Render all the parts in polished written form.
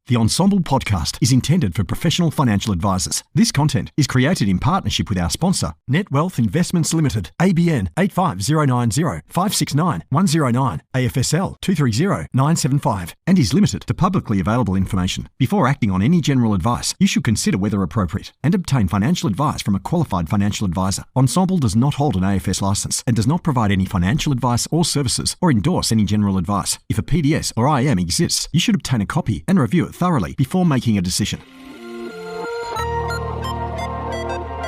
The Ensombl podcast is intended for professional financial advisors. This content is created in partnership with our sponsor, Net Wealth Investments Limited, ABN 85090 569 109, AFSL 230975, and is limited to publicly available information. Before acting on any general advice, you should consider whether appropriate and obtain financial advice from a qualified financial advisor. Ensombl does not hold an AFS license and does not provide any financial advice or services or endorse any general advice. If a PDS or IM exists, you should obtain a copy and review it thoroughly before making a decision.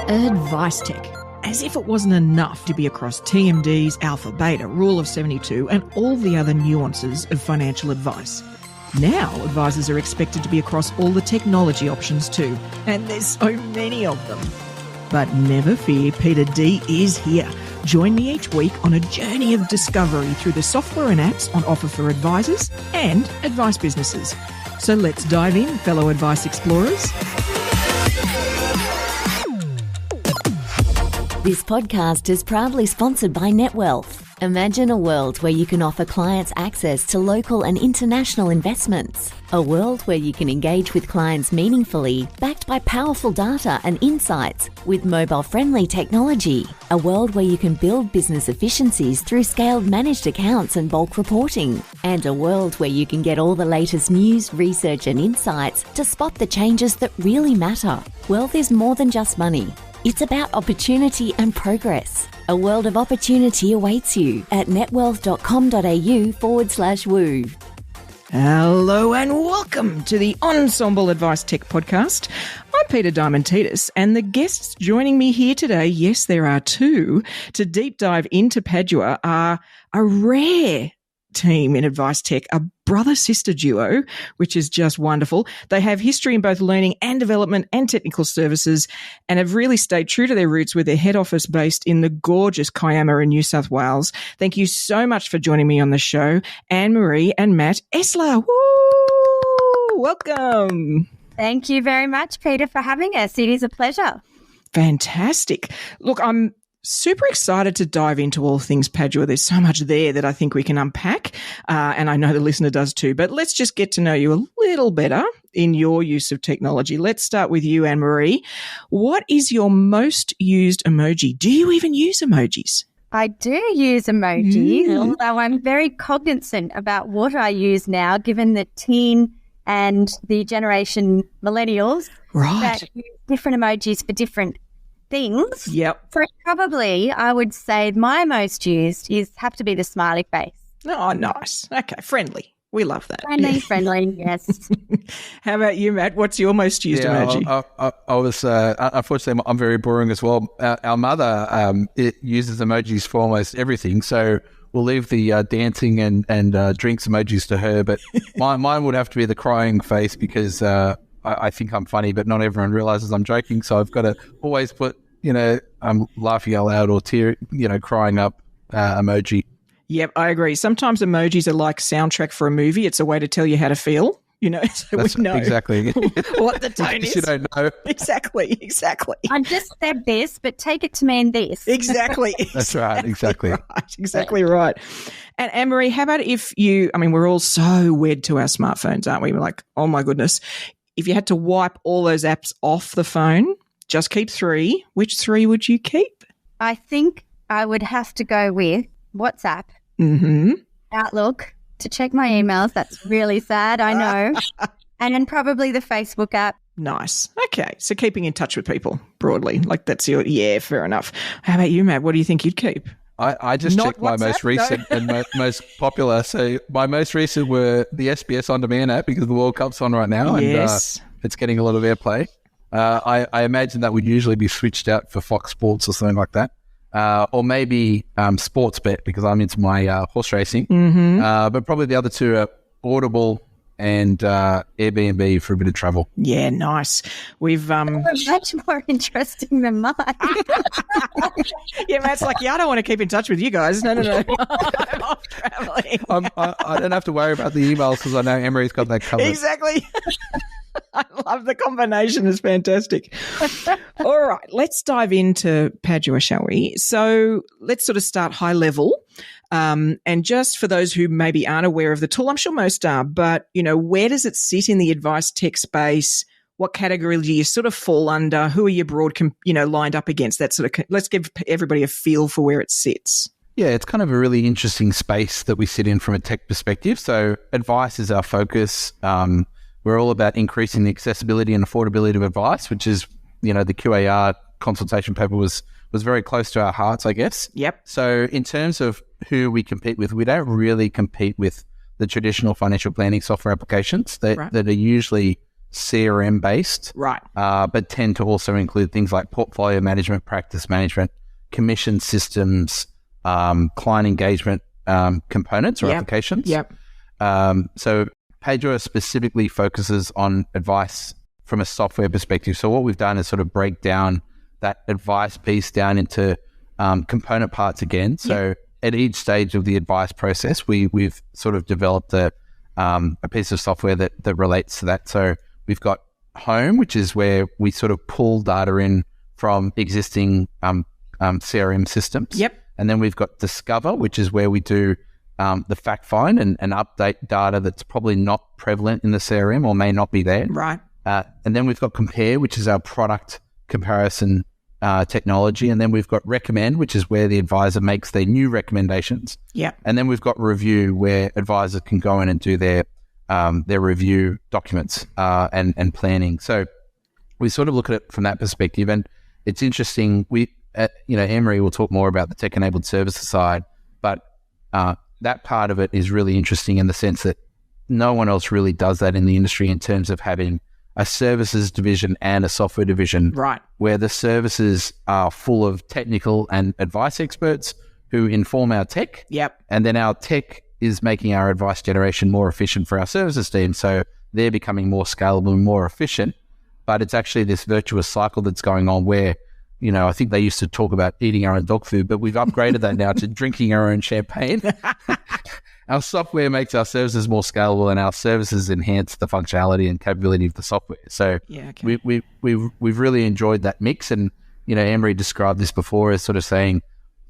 AdviceTech. As if it wasn't enough to be across TMDs, alpha, beta, rule of 72, and all the other nuances of financial advice. Now, advisors are expected to be across all the technology options too, and there's so many of them. But never fear, Peita D is here. Join me each week on a journey of discovery through the software and apps on offer for advisors and advice businesses. So let's dive in, fellow advice explorers. This podcast is proudly sponsored by NetWealth. Imagine a world where you can offer clients access to local and international investments. A world where you can engage with clients meaningfully, backed by powerful data and insights with mobile-friendly technology. A world where you can build business efficiencies through scaled managed accounts and bulk reporting. And a world where you can get all the latest news, research and insights to spot the changes that really matter. Wealth is more than just money. It's about opportunity and progress. A world of opportunity awaits you at netwealth.com.au/woo. Hello and welcome to the Ensombl Advice Tech podcast. I'm Peita Diamantidis, and the guests joining me here today, yes, there are two, to deep dive into Padua are a rare team in Advice Tech, a brother-sister duo, which is just wonderful. They have history in both learning and development and technical services and have really stayed true to their roots with their head office based in the gorgeous Kiama in New South Wales. Thank you so much for joining me on the show, Anne-Marie and Matt Esler. Woo! Welcome. Thank you very much, Peita, for having us. It is a pleasure. Fantastic. Look, I'm super excited to dive into all things Padua. There's so much there that I think we can unpack, and I know the listener does too. But let's just get to know you a little better in your use of technology. Let's start with you, Anne-Marie. What is your most used emoji? Do you even use emojis? I do use emojis, although I'm very cognizant about what I use now, given the teen and the generation millennials that use different emojis for different things. Yep. So probably I would say my most used have to be the smiley face. Oh, nice. Okay, friendly. We love that. Friendly, yes. How about you, Matt? What's your most used emoji? I was, unfortunately, I'm very boring as well. Our mother it uses emojis for almost everything, so we'll leave the dancing and drinks emojis to her, but mine would have to be the crying face because I think I'm funny, but not everyone realizes I'm joking. So I've got to always put, I'm laughing out loud or crying up emoji. Yep, I agree. Sometimes emojis are like soundtrack for a movie. It's a way to tell you how to feel, so we know exactly what the tone is. You don't know. Exactly. I just said this, but take it to mean this. Exactly. That's right. Exactly. Exactly right. And Anne-Marie, how about if we're all so wed to our smartphones, aren't we? We're like, oh my goodness. If you had to wipe all those apps off the phone, just keep 3, which 3 would you keep? I think I would have to go with WhatsApp, Outlook, to check my emails. That's really sad, I know. And then probably the Facebook app. Nice. Okay. So keeping in touch with people broadly, like that's fair enough. How about you, Matt? What do you think you'd keep? I just checked my most recent and most popular. So my most recent were the SBS On Demand app because the World Cup's on right now and it's getting a lot of airplay. I imagine that would usually be switched out for Fox Sports or something like that. Or maybe Sportsbet because I'm into my horse racing. But probably the other two are Audible and Airbnb for a bit of travel. Yeah, nice. We've much more interesting than mine. Yeah, Matt's like, I don't want to keep in touch with you guys. No. I'm off traveling. I don't have to worry about the emails because I know Emery's got that covered. Exactly. I love the combination. It's fantastic. All right, let's dive into Padua, shall we? So let's sort of start high level. And just for those who maybe aren't aware of the tool, I'm sure most are, but, where does it sit in the advice tech space? What category do you sort of fall under? Who are you lined up against? That sort of, let's give everybody a feel for where it sits. Yeah, it's kind of a really interesting space that we sit in from a tech perspective. So advice is our focus. We're all about increasing the accessibility and affordability of advice, which is, the QAR consultation paper was very close to our hearts, I guess. Yep. So in terms of who we compete with, we don't really compete with the traditional financial planning software applications that are usually CRM based, right? But tend to also include things like portfolio management, practice management, commission systems, client engagement components or applications. Yep. So Padua specifically focuses on advice from a software perspective. So what we've done is sort of break down that advice piece down into component parts again. So at each stage of the advice process, we've sort of developed a piece of software that relates to that. So we've got Home, which is where we sort of pull data in from existing CRM systems. Yep. And then we've got Discover, which is where we do the fact find and update data that's probably not prevalent in the CRM or may not be there. Right. And then we've got Compare, which is our product comparison technology. And then we've got Recommend, which is where the advisor makes their new recommendations. Yeah. And then we've got Review, where advisors can go in and do their review documents and planning. So we sort of look at it from that perspective, and it's interesting. Anne-Marie will talk more about the tech-enabled services side, but that part of it is really interesting in the sense that no one else really does that in the industry in terms of having a services division and a software division, right? Where the services are full of technical and advice experts who inform our tech. Yep. And then our tech is making our advice generation more efficient for our services team. So they're becoming more scalable and more efficient. But it's actually this virtuous cycle that's going on where, I think they used to talk about eating our own dog food, but we've upgraded that now to drinking our own champagne. Our software makes our services more scalable, and our services enhance the functionality and capability of the software. So we've really enjoyed that mix. And, Anne-Marie described this before as sort of saying,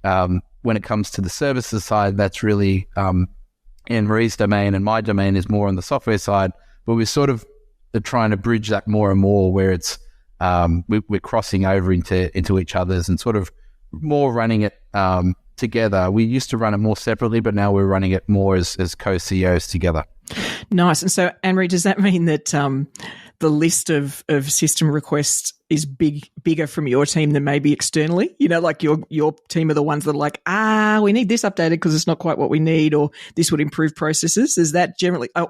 when it comes to the services side, that's really Anne-Marie's domain, and my domain is more on the software side. But we're sort of trying to bridge that more and more, where it's we're crossing over into each other's and sort of more running it together. We used to run it more separately, but now we're running it more as co-CEOs together. Nice. And so, Anne-Marie, does that mean that the list of system requests is bigger from your team than maybe externally? Like your team are the ones that are like, we need this updated because it's not quite what we need, or this would improve processes. Is that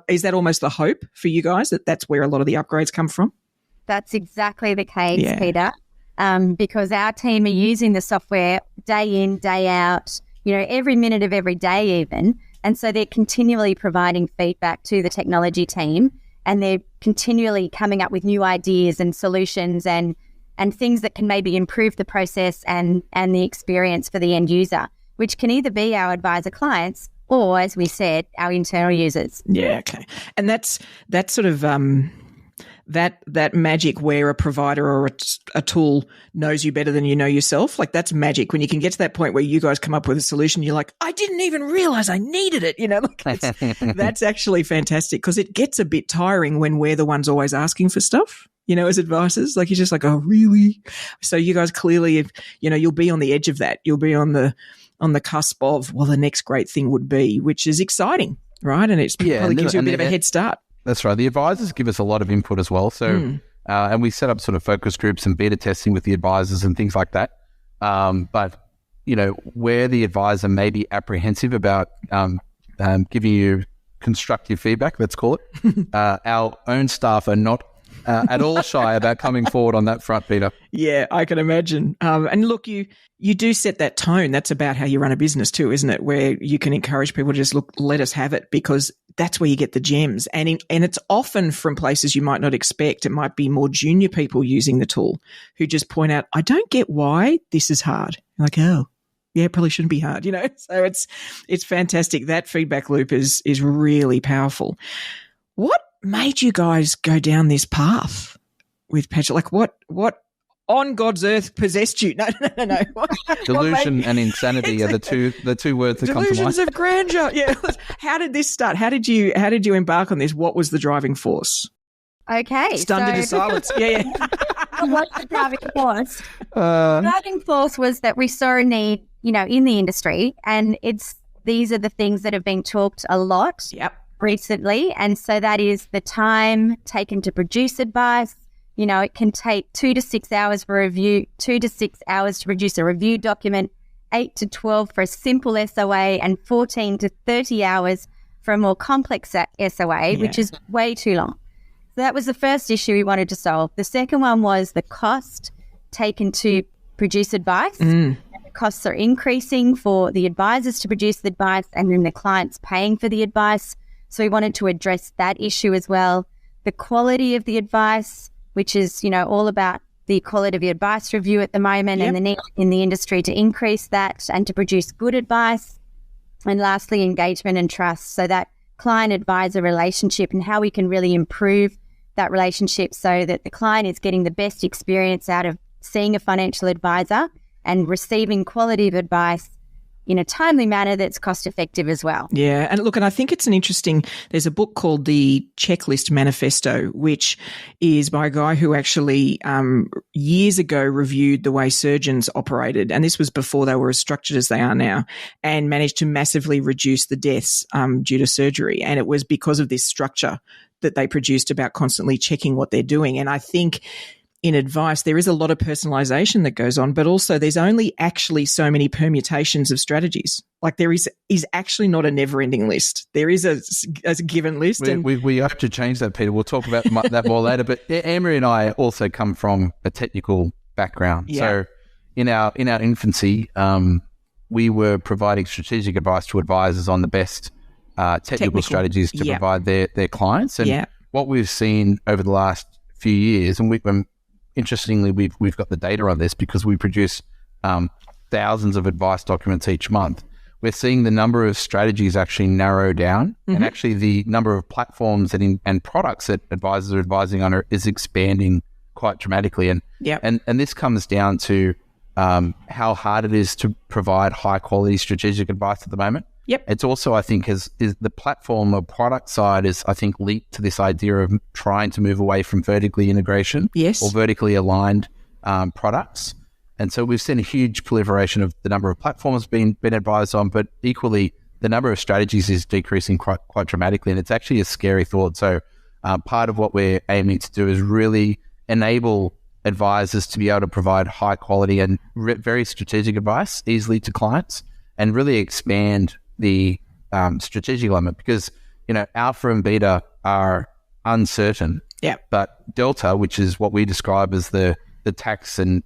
is that almost the hope for you guys, that's where a lot of the upgrades come from? That's exactly the case, Peita. Because our team are using the software day in, day out, every minute of every day even. And so they're continually providing feedback to the technology team, and they're continually coming up with new ideas and solutions and things that can maybe improve the process and the experience for the end user, which can either be our advisor clients or, as we said, our internal users. Yeah, okay. And that's sort of that magic where a provider or a tool knows you better than you know yourself. Like, that's magic when you can get to that point where you guys come up with a solution. You're like, I didn't even realize I needed it. That's actually fantastic, because it gets a bit tiring when we're the ones always asking for stuff, as advisors. Like, you're just like, oh, really? So you guys clearly, you'll be on the edge of that. You'll be on the cusp of, the next great thing would be, which is exciting, right? And it probably gives you a bit of a head start. That's right. The advisors give us a lot of input as well. So, and we set up sort of focus groups and beta testing with the advisors and things like that. But, where the advisor may be apprehensive about giving you constructive feedback, let's call it, our own staff are not at all shy about coming forward on that front, Peita. Yeah, I can imagine. And look, you do set that tone. That's about how you run a business too, isn't it? Where you can encourage people to just let us have it, because that's where you get the gems. And it's often from places you might not expect. It might be more junior people using the tool who just point out, I don't get why this is hard. You're like, oh, yeah, it probably shouldn't be hard, So it's fantastic. That feedback loop is really powerful. What made you guys go down this path with Peita? Like, what on God's earth possessed you? No. Delusion and insanity are the two words that come to mind. Delusions of grandeur. Yeah. How did this start? How did you embark on this? What was the driving force? Okay. Stunned into silence. Yeah. What's the driving force? The driving force was that we saw a need, in the industry, and these are the things that have been talked a lot recently. And so that is the time taken to produce advice. It can take 2 to 6 hours for a review, 2 to 6 hours to produce a review document, 8 to 12 for a simple SOA, and 14 to 30 hours for a more complex SOA, which is way too long. So that was the first issue we wanted to solve. The second one was the cost taken to produce advice. The costs are increasing for the advisors to produce the advice, and then the clients paying for the advice. So we wanted to address that issue as well. The quality of the advice, which is, all about the quality of the advice review at the moment and the need in the industry to increase that and to produce good advice. And lastly, engagement and trust. So that client-advisor relationship and how we can really improve that relationship so that the client is getting the best experience out of seeing a financial advisor and receiving quality of advice in a timely manner that's cost effective as well. Yeah. And look, and I think it's there's a book called The Checklist Manifesto, which is by a guy who actually years ago reviewed the way surgeons operated. And this was before they were as structured as they are now, and managed to massively reduce the deaths due to surgery. And it was because of this structure that they produced about constantly checking what they're doing. And I think in advice, there is a lot of personalization that goes on, but also there's only actually so many permutations of strategies. Like there is actually not a never-ending list. There is a given list. We hope to change that, Peter. We'll talk about that more later. But Anne-Marie and I also come from a technical background. Yeah. So in our infancy, we were providing strategic advice to advisors on the best technical strategies to provide their clients. And what we've seen over the last few years, and interestingly, we've got the data on this because we produce thousands of advice documents each month. We're seeing the number of strategies actually narrow down, and actually the number of platforms and products that advisors are advising on is expanding quite dramatically. And this comes down to how hard it is to provide high quality strategic advice at the moment. Yep. It's also, I think, is the platform or product side is, I think, linked to this idea of trying to move away from vertically integration or vertically aligned products. And so we've seen a huge proliferation of the number of platforms being advised on, but equally the number of strategies is decreasing quite dramatically. And it's actually a scary thought. So part of what we're aiming to do is really enable advisors to be able to provide high quality and very strategic advice easily to clients, and really expand the strategic element, because alpha and beta are uncertain, but delta, which is what we describe as the tax and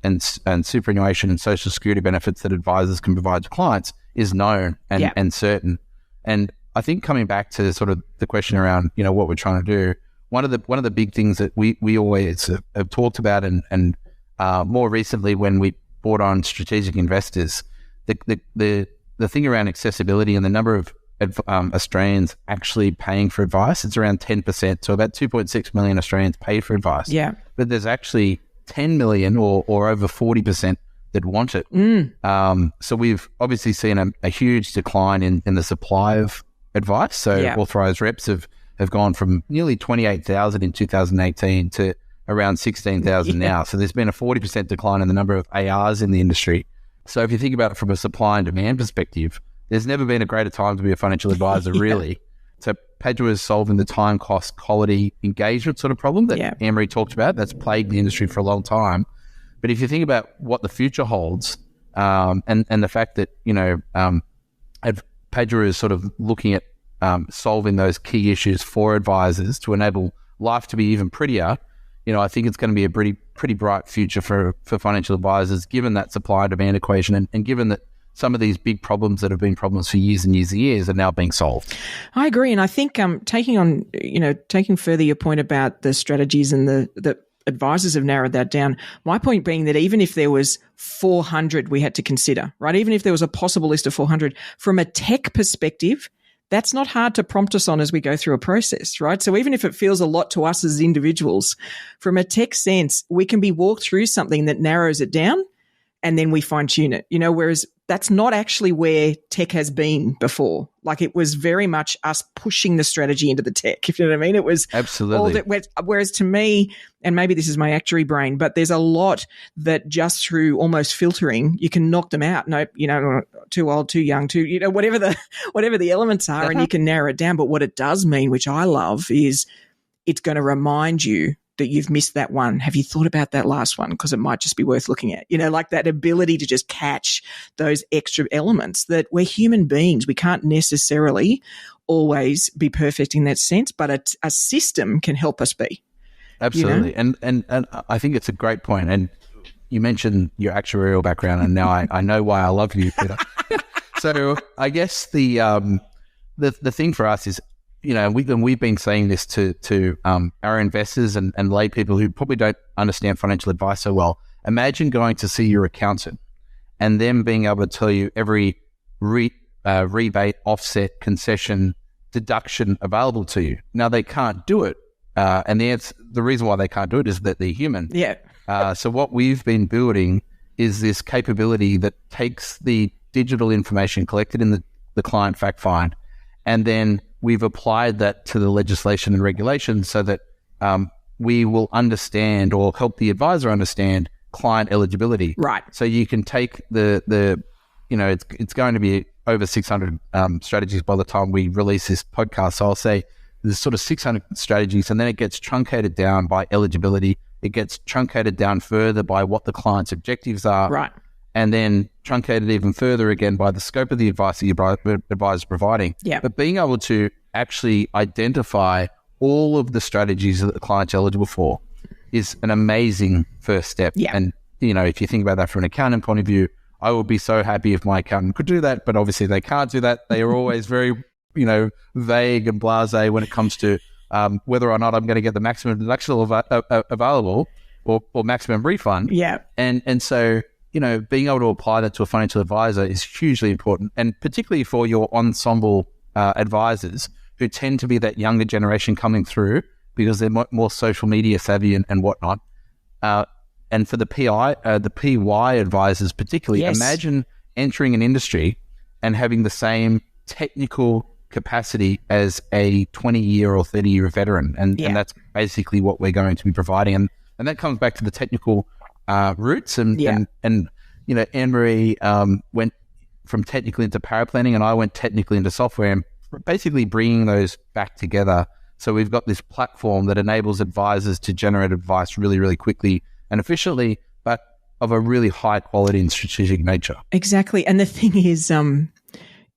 superannuation and social security benefits that advisors can provide to clients, is known and certain. And I think coming back to sort of the question around what we're trying to do, one of the big things that we always have talked about, and more recently when we brought on strategic investors, the thing around accessibility and the number of Australians actually paying for advice, it's around 10%. So about 2.6 million Australians pay for advice. Yeah. But there's actually 10 million or over 40% that want it. So we've obviously seen a huge decline in the supply of advice. So authorised reps have gone from nearly 28,000 in 2018 to around 16,000 now. So there's been a 40% decline in the number of ARs in the industry. So if you think about it from a supply and demand perspective, there's never been a greater time to be a financial advisor, really. So Padua is solving the time, cost, quality, engagement sort of problem that Anne-Marie talked about. That's plagued the industry for a long time. But if you think about what the future holds, and the fact that, Padua is sort of looking at solving those key issues for advisors to enable life to be even prettier, I think it's going to be a pretty bright future for financial advisors, given that supply and demand equation, and given that some of these big problems that have been problems for years and years and years are now being solved. I agree. And I think taking further your point about the strategies and the advisors have narrowed that down. My point being that even if there was 400 we had to consider, right? Even if there was a possible list of 400, from a tech perspective, that's not hard to prompt us on as we go through a process, right? So even if it feels a lot to us as individuals, from a tech sense, we can be walked through something that narrows it down and then we fine tune it, whereas that's not actually where tech has been before. Like, it was very much us pushing the strategy into the tech, if you know what I mean. It was absolutely. Whereas to me, and maybe this is my actuary brain, but there's a lot that just through almost filtering, you can knock them out. Nope, too old, too young, whatever the elements are, and you can narrow it down. But what it does mean, which I love, is it's going to remind you that you've missed that one. Have you thought about that last one? Because it might just be worth looking at, like that ability to just catch those extra elements that we're human beings. We can't necessarily always be perfect in that sense, but a system can help us be. Absolutely. And I think it's a great point. And you mentioned your actuarial background, and now I know why I love you, Peita. So I guess the thing for us is, we've been saying this to our investors and lay people who probably don't understand financial advice so well. Imagine going to see your accountant and them being able to tell you every rebate, offset, concession, deduction available to you. Now, they can't do it. And the reason why they can't do it is that they're human. Yeah. So what we've been building is this capability that takes the digital information collected in the client fact find, and then we've applied that to the legislation and regulations so that we will understand, or help the advisor understand, client eligibility. Right. So you can take it's going to be over 600 strategies by the time we release this podcast. So I'll say there's sort of 600 strategies, and then it gets truncated down by eligibility. It gets truncated down further by what the client's objectives are. Right. And then truncated even further again by the scope of the advice that your advisor is providing. Yeah. But being able to actually identify all of the strategies that the client's eligible for is an amazing first step. Yeah. And, if you think about that from an accountant point of view, I would be so happy if my accountant could do that, but obviously they can't do that. They are always very, vague and blasé when it comes to whether or not I'm going to get the maximum deduction available or maximum refund. Yeah. And so, being able to apply that to a financial advisor is hugely important, and particularly for your ensombl advisors who tend to be that younger generation coming through because they're more social media savvy and whatnot. And for the PY advisors particularly, yes. Imagine entering an industry and having the same technical capacity as a 20-year or 30-year veteran. And that's basically what we're going to be providing. And that comes back to the technical roots. And Anne-Marie went from technical into paraplanning, and I went technically into software, and basically bringing those back together. So we've got this platform that enables advisors to generate advice really, really quickly and efficiently, but of a really high quality and strategic nature. Exactly. And the thing is,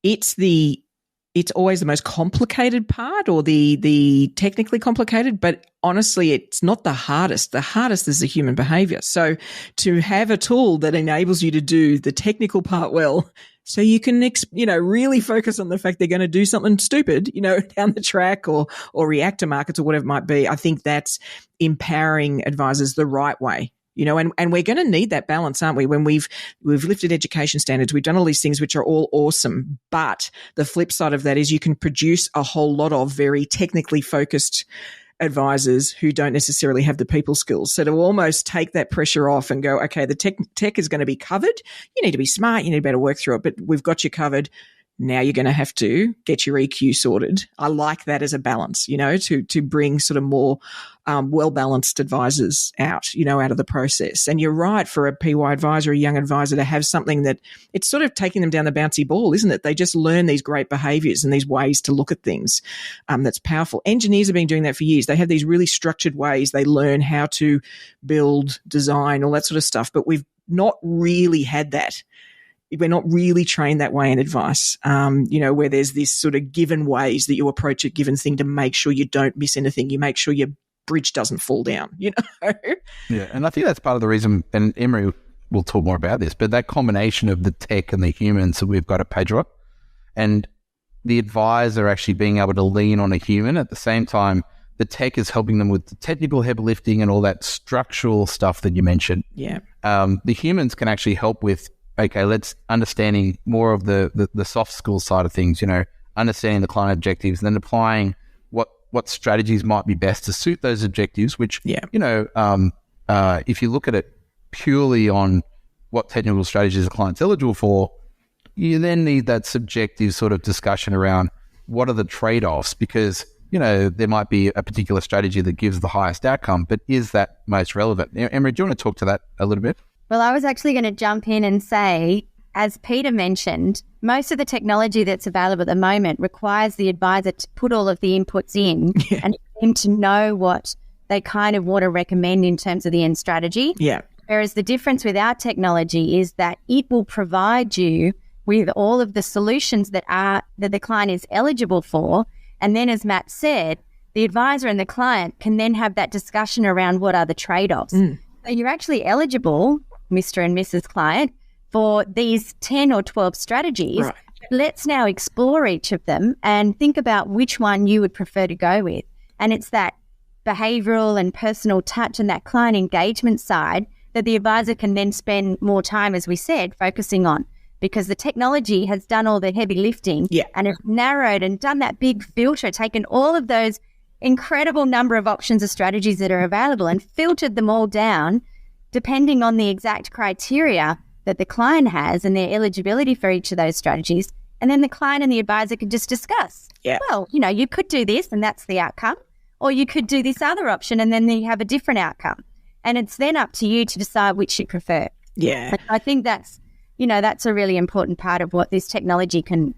it's always the most complicated part, or the technically complicated, but honestly, it's not the hardest. The hardest is the human behavior. So to have a tool that enables you to do the technical part well, so you can, really focus on the fact they're going to do something stupid, down the track or react to markets or whatever it might be. I think that's empowering advisors the right way. And we're going to need that balance, aren't we? When we've lifted education standards, we've done all these things which are all awesome. But the flip side of that is you can produce a whole lot of very technically focused advisors who don't necessarily have the people skills. So to almost take that pressure off and go, okay, the tech is going to be covered. You need to be smart. You need to be able to work through it, but we've got you covered. Now you're going to have to get your EQ sorted. I like that as a balance, to bring sort of more well-balanced advisors out of the process. And you're right, for a PY advisor, a young advisor, to have something that it's sort of taking them down the bouncy ball, isn't it? They just learn these great behaviors and these ways to look at things. That's powerful. Engineers have been doing that for years. They have these really structured ways. They learn how to build, design, all that sort of stuff. But we've not really had that. We're not really trained that way in advice, where there's this sort of given ways that you approach a given thing to make sure you don't miss anything. You make sure your bridge doesn't fall down, Yeah, and I think that's part of the reason, and Emery will talk more about this, but that combination of the tech and the humans that we've got at Padua, and the advisor actually being able to lean on a human at the same time, the tech is helping them with the technical heavy lifting and all that structural stuff that you mentioned. Yeah. The humans can actually help with, okay, let's understanding more of the soft skill side of things, understanding the client objectives, and then applying what strategies might be best to suit those objectives, which, if you look at it purely on what technical strategies the client's eligible for, you then need that subjective sort of discussion around what are the trade-offs, because, there might be a particular strategy that gives the highest outcome, but is that most relevant? Anne-Marie, do you want to talk to that a little bit? Well, I was actually going to jump in and say, as Peita mentioned, most of the technology that's available at the moment requires the advisor to put all of the inputs in and for them to know what they kind of want to recommend in terms of the end strategy. Yeah. Whereas the difference with our technology is that it will provide you with all of the solutions that the client is eligible for. And then, as Matt said, the advisor and the client can then have that discussion around what are the trade-offs. So you're actually eligible, Mr. and Mrs. Client, for these 10 or 12 strategies. Right. Let's now explore each of them and think about which one you would prefer to go with. And it's that behavioural and personal touch and that client engagement side that the advisor can then spend more time, as we said, focusing on, because the technology has done all the heavy lifting and it's narrowed and done that big filter, taken all of those incredible number of options of strategies that are available and filtered them all down depending on the exact criteria that the client has and their eligibility for each of those strategies. And then the client and the advisor could just discuss, well, you could do this and that's the outcome, or you could do this other option and then you have a different outcome. And it's then up to you to decide which you prefer. Yeah. And I think that's a really important part of what this technology can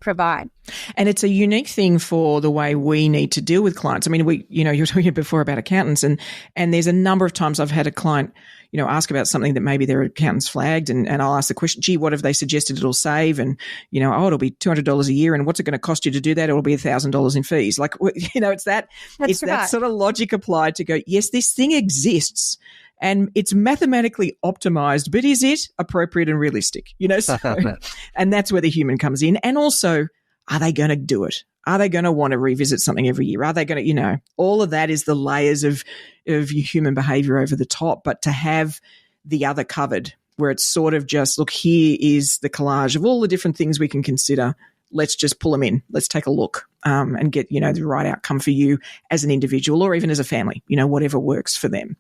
provide. And it's a unique thing for the way we need to deal with clients. I mean, you were talking before about accountants, and there's a number of times I've had a client, ask about something that maybe their accountant's flagged, and I'll ask the question, gee, what have they suggested it'll save? And, it'll be $200 a year, and what's it going to cost you to do that? It'll be $1,000 in fees. Like, it's that sort of logic applied to go, yes, this thing exists, and it's mathematically optimized, but is it appropriate and realistic? And that's where the human comes in. And also, are they going to do it? Are they going to want to revisit something every year? Are they going to, all of that is the layers of human behavior over the top. But to have the other covered, where it's sort of just, look, here is the collage of all the different things we can consider. Let's just pull them in. Let's take a look and get, the right outcome for you as an individual or even as a family, whatever works for them,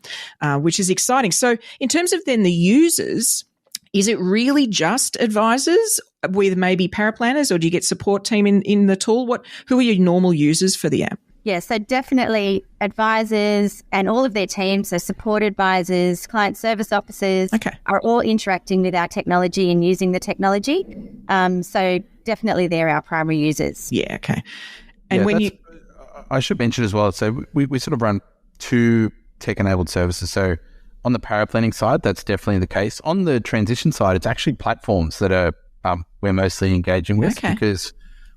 which is exciting. So in terms of then the users, is it really just advisors with maybe paraplanners, or do you get support team in the tool? Who are your normal users for the app? Yeah, so definitely advisors and all of their teams, so support advisors, client service officers, are all interacting with our technology and using the technology. So definitely they're our primary users. Yeah, okay. And I should mention as well, so we sort of run two tech-enabled services. So on the paraplanning side, that's definitely the case. On the transition side, it's actually platforms that are we're mostly engaging with, because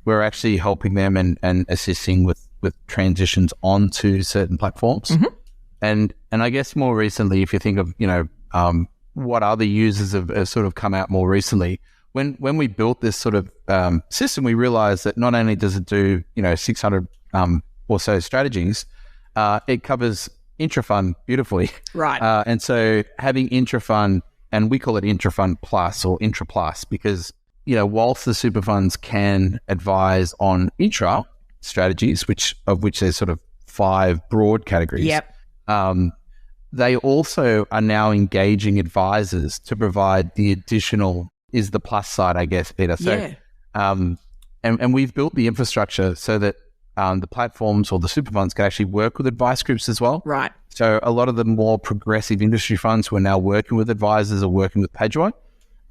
we're actually helping them and assisting with transitions onto certain platforms. And I guess more recently, if you think of, what other users have sort of come out more recently, when we built this sort of system, we realized that not only does it do, 600 or so strategies, it covers intra-fund beautifully. Right. And so having intra-fund, and we call it intra-fund plus or intra-plus, because, whilst the super funds can advise on intra strategies, of which there's sort of 5 broad categories. Yep. They also are now engaging advisors to provide the additional, is the plus side, I guess, Peita. So, and we've built the infrastructure so that the platforms or the super funds can actually work with advice groups as well. Right. So a lot of the more progressive industry funds who are now working with advisors are working with Padua.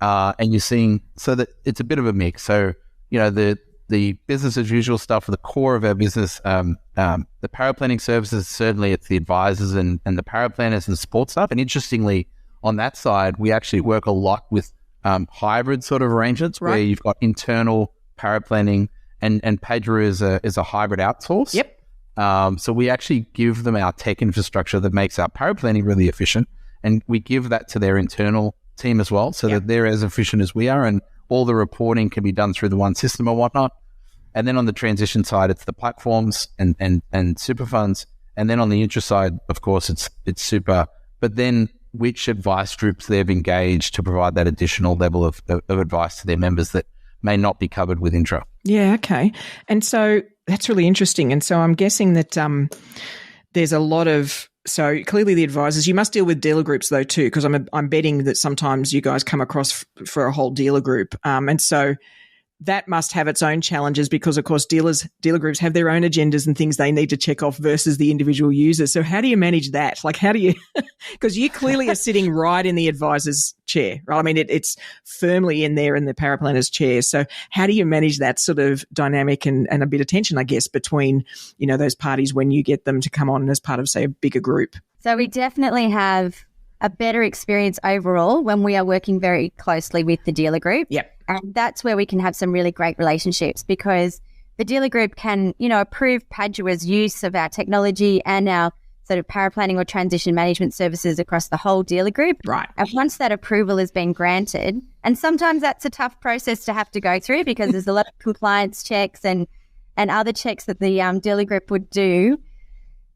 And you're seeing, so that it's a bit of a mix. So, the business as usual stuff, the core of our business, the paraplanning services, certainly it's the advisors and the paraplanners and support stuff. And interestingly, on that side, we actually work a lot with hybrid sort of arrangements where you've got internal paraplanning and Padua is a hybrid outsource. Yep. So we actually give them our tech infrastructure that makes our paraplanning really efficient, and we give that to their internal team as well, so that they're as efficient as we are, and all the reporting can be done through the one system or whatnot. And then on the transition side, it's the platforms and super funds. And then on the intra side, of course, it's super. But then which advice groups they've engaged to provide that additional level of advice to their members that may not be covered with intra. Yeah, okay. And so that's really interesting. And so I'm guessing that there's a lot of, so clearly the advisors, you must deal with dealer groups though too, because I'm betting that sometimes you guys come across for a whole dealer group. And so that must have its own challenges because, of course, dealer groups have their own agendas and things they need to check off versus the individual users. So how do you manage that? Like, how do you – because you clearly are sitting right in the advisor's chair, right? I mean, it's firmly in there in the paraplanner's chair. So how do you manage that sort of dynamic and a bit of tension, I guess, between, you know, those parties when you get them to come on as part of, say, a bigger group? So we definitely have a better experience overall when we are working very closely with the dealer group. Yep. And that's where we can have some really great relationships because the dealer group can, you know, approve Padua's use of our technology and our sort of paraplanning or transition management services across the whole dealer group. Right. And once that approval has been granted, and sometimes that's a tough process to have to go through because there's a lot of compliance checks and other checks that the dealer group would do.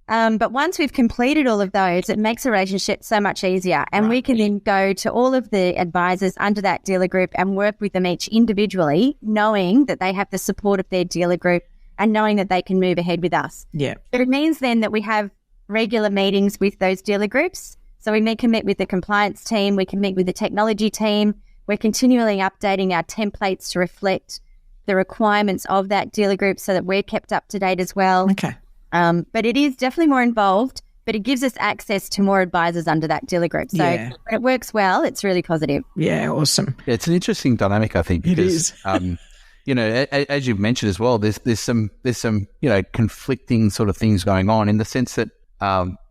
But once we've completed all of those, it makes a relationship so much easier. And we can then go to all of the advisors under that dealer group and work with them each individually, knowing that they have the support of their dealer group and knowing that they can move ahead with us. Yeah. But it means then that we have regular meetings with those dealer groups. So we can meet with the compliance team, we can meet with the technology team. We're continually updating our templates to reflect the requirements of that dealer group so that we're kept up to date as well. Okay. But it is definitely more involved, but it gives us access to more advisors under that dealer group. So when it works well, it's really positive. Yeah, awesome. Yeah, it's an interesting dynamic, I think, because, it is. you know, as you've mentioned as well, there's some, you know, conflicting sort of things going on in the sense that,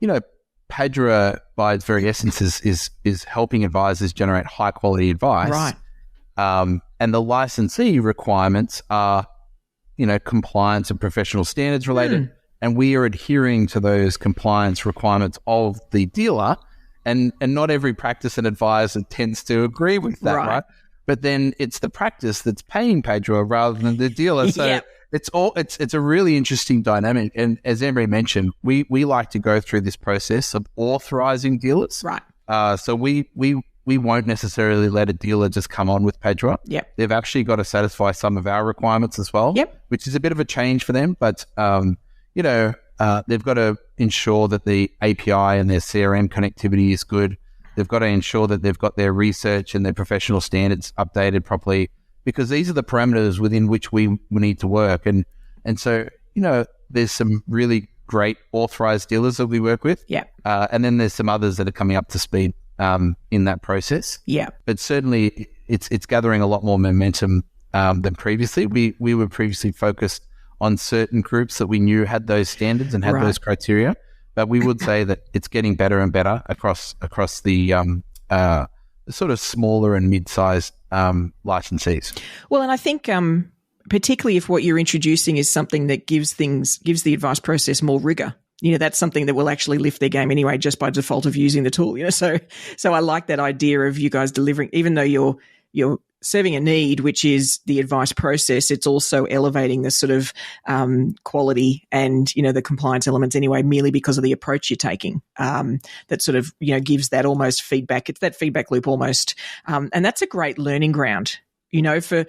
you know, Padua by its very essence is helping advisors generate high quality advice. Right. And the licensee requirements are, you know, compliance and professional standards related. And we are adhering to those compliance requirements of the dealer, and not every practice and advisor tends to agree with that, right? But then it's the practice that's paying Padua rather than the dealer. So it's a really interesting dynamic. And as Anne-Marie mentioned, we like to go through this process of authorizing dealers. Right. So we won't necessarily let a dealer just come on with Padua. Yep. They've actually got to satisfy some of our requirements as well. Yep. Which is a bit of a change for them, but you know, they've got to ensure that the API and their CRM connectivity is good. They've got to ensure that they've got their research and their professional standards updated properly, because these are the parameters within which we need to work. And so, you know, there's some really great authorized dealers that we work with. Yeah. And then there's some others that are coming up to speed in that process. Yeah. But certainly it's gathering a lot more momentum than previously. We were previously focused on certain groups that we knew had those standards and had those criteria, but we would say that it's getting better and better across the sort of smaller and mid-sized licensees. Well, and I think particularly if what you're introducing is something that gives the advice process more rigor, you know, that's something that will actually lift their game anyway, just by default of using the tool, you know. So I like that idea of you guys delivering, even though you're serving a need, which is the advice process, it's also elevating the sort of quality and, you know, the compliance elements anyway, merely because of the approach you're taking. That sort of, you know, gives that almost feedback. It's that feedback loop almost. And that's a great learning ground, you know, for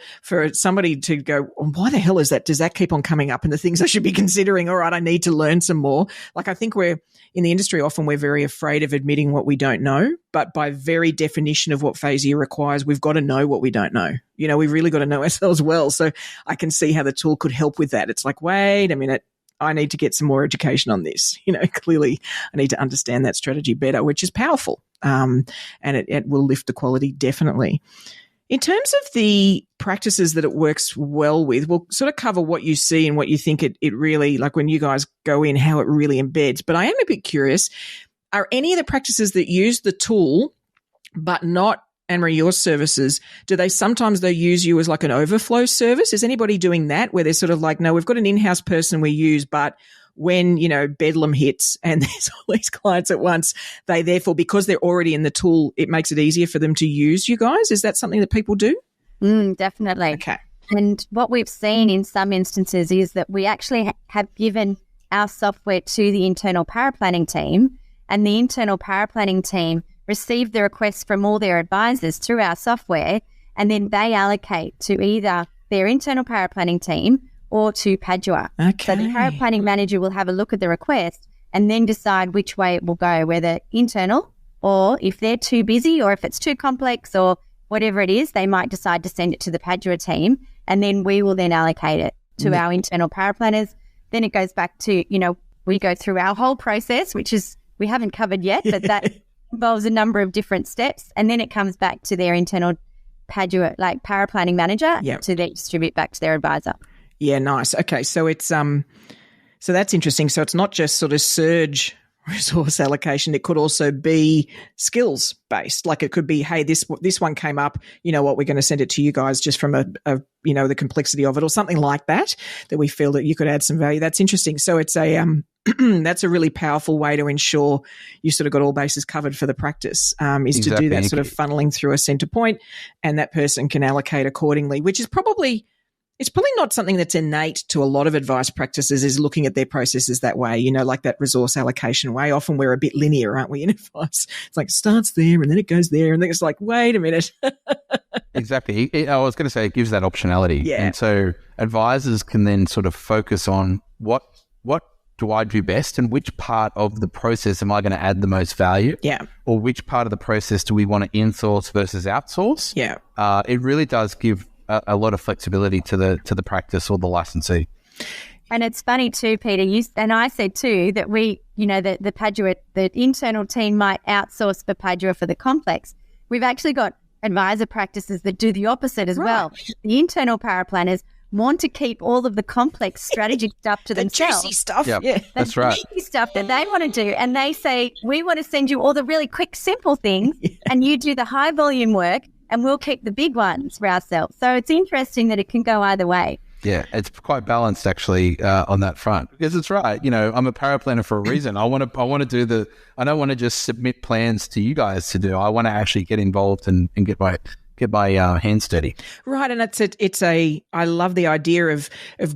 somebody to go, oh, why the hell is that? Does that keep on coming up? And the things I should be considering, all right, I need to learn some more. Like, I think we're in the industry, often we're very afraid of admitting what we don't know, but by very definition of what phase year requires, we've got to know what we don't know. You know, we've really got to know ourselves well. So I can see how the tool could help with that. It's like, wait a minute, I need to get some more education on this. You know, clearly I need to understand that strategy better, which is powerful. And it will lift the quality definitely. In terms of the practices that it works well with, we'll sort of cover what you see and what you think it really, like when you guys go in, how it really embeds. But I am a bit curious, are any of the practices that use the tool but not, Anne-Marie, your services, do they sometimes though use you as like an overflow service? Is anybody doing that where they're sort of like, no, we've got an in-house person we use, but when, you know, bedlam hits and there's all these clients at once, they therefore, because they're already in the tool, it makes it easier for them to use you guys? Is that something that people do? Definitely. Okay. And what we've seen in some instances is that we actually have given our software to the internal paraplanning team, and the internal paraplanning team received the requests from all their advisors through our software, and then they allocate to either their internal power planning team or to Padua. Okay. So the power planning manager will have a look at the request and then decide which way it will go, whether internal or if they're too busy or if it's too complex or whatever it is, they might decide to send it to the Padua team, and then we will then allocate it to our internal power planners. Then it goes back to, we go through our whole process, which is we haven't covered yet, but that involves a number of different steps. And then it comes back to their internal Padua, like power planning manager, to then distribute back to their advisor. Yeah, nice. Okay, so it's so that's interesting. So it's not just sort of surge resource allocation. It could also be skills based. Like it could be, hey, this one came up. You know what? We're going to send it to you guys just from the complexity of it, or something like that we feel that you could add some value. That's interesting. So it's a that's a really powerful way to ensure you sort of got all bases covered for the practice. Is to do that sort of funneling through a center point, and that person can allocate accordingly, which is probably. It's probably not something that's innate to a lot of advice practices, is looking at their processes that way, like that resource allocation way. Often we're a bit linear, aren't we, in advice? It's like it starts there and then it goes there and then it's like, wait a minute. Exactly. I was going to say it gives that optionality. Yeah. And so advisors can then sort of focus on what do I do best and which part of the process am I going to add the most value? Yeah. Or which part of the process do we want to insource versus outsource? Yeah. It really does give a lot of flexibility to the practice or the licensee. And it's funny too, Peter, you and I said too that we, the Padua, the internal team might outsource for Padua for the complex. We've actually got advisor practices that do the opposite as well. The internal power planners want to keep all of the complex strategic stuff to themselves. The juicy stuff. Yep, yeah, that's right. The juicy stuff that they want to do. And they say, we want to send you all the really quick, simple things and you do the high volume work, and we'll keep the big ones for ourselves. So it's interesting that it can go either way. Yeah, it's quite balanced actually on that front, because it's right. I'm a power planner for a reason. I don't want to just submit plans to you guys to do. I want to actually get involved and get my hands dirty. Right, and I love the idea of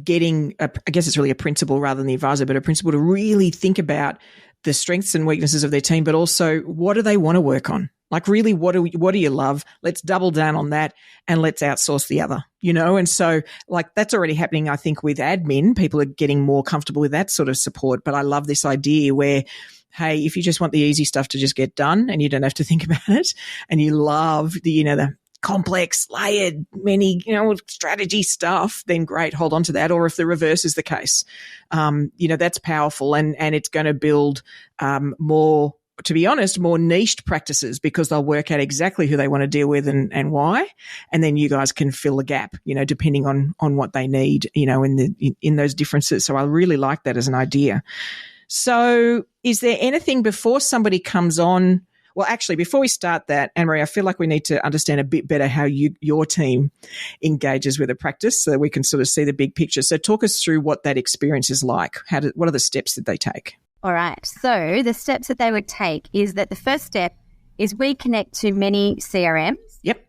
getting I guess it's really a principal rather than the advisor, but a principal to really think about the strengths and weaknesses of their team, but also what do they want to work on? Like really, what do you love? Let's double down on that and let's outsource the other, And so like that's already happening, I think, with admin. People are getting more comfortable with that sort of support. But I love this idea where, hey, if you just want the easy stuff to just get done and you don't have to think about it, and you love the complex, layered, many, strategy stuff, then great, hold on to that. Or if the reverse is the case, that's powerful, and it's going to build more, to be honest, more niched practices, because they'll work out exactly who they want to deal with and why. And then you guys can fill the gap, depending on what they need, in those differences. So I really like that as an idea. So is there anything before somebody comes on? Well, actually, before we start that, Anne-Marie, I feel like we need to understand a bit better how your team engages with a practice so that we can sort of see the big picture. So talk us through what that experience is like. What are the steps that they take? All right. So the steps that they would take is that the first step is we connect to many CRMs. Yep.